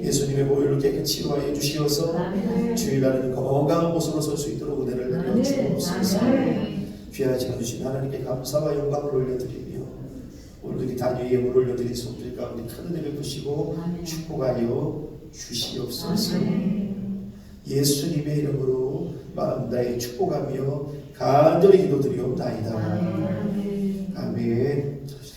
[SPEAKER 1] 예수님의 보혈로 깨끗이 치유하여 주시어서 주일날에는 건강한 모습으로 설 수 있도록 은혜를 내려 주옵소서. 귀하지 않으신 하나님께 감사와 영광을 올려드리며 오늘도 이 단위의 예물을 올려드린 손들 가운데 큰 은혜 베푸시고 축복하여 주시옵소서. 예수님의 이름으로 마음 다해 축복하며 간절히 기도드리옵나이다. 아멘.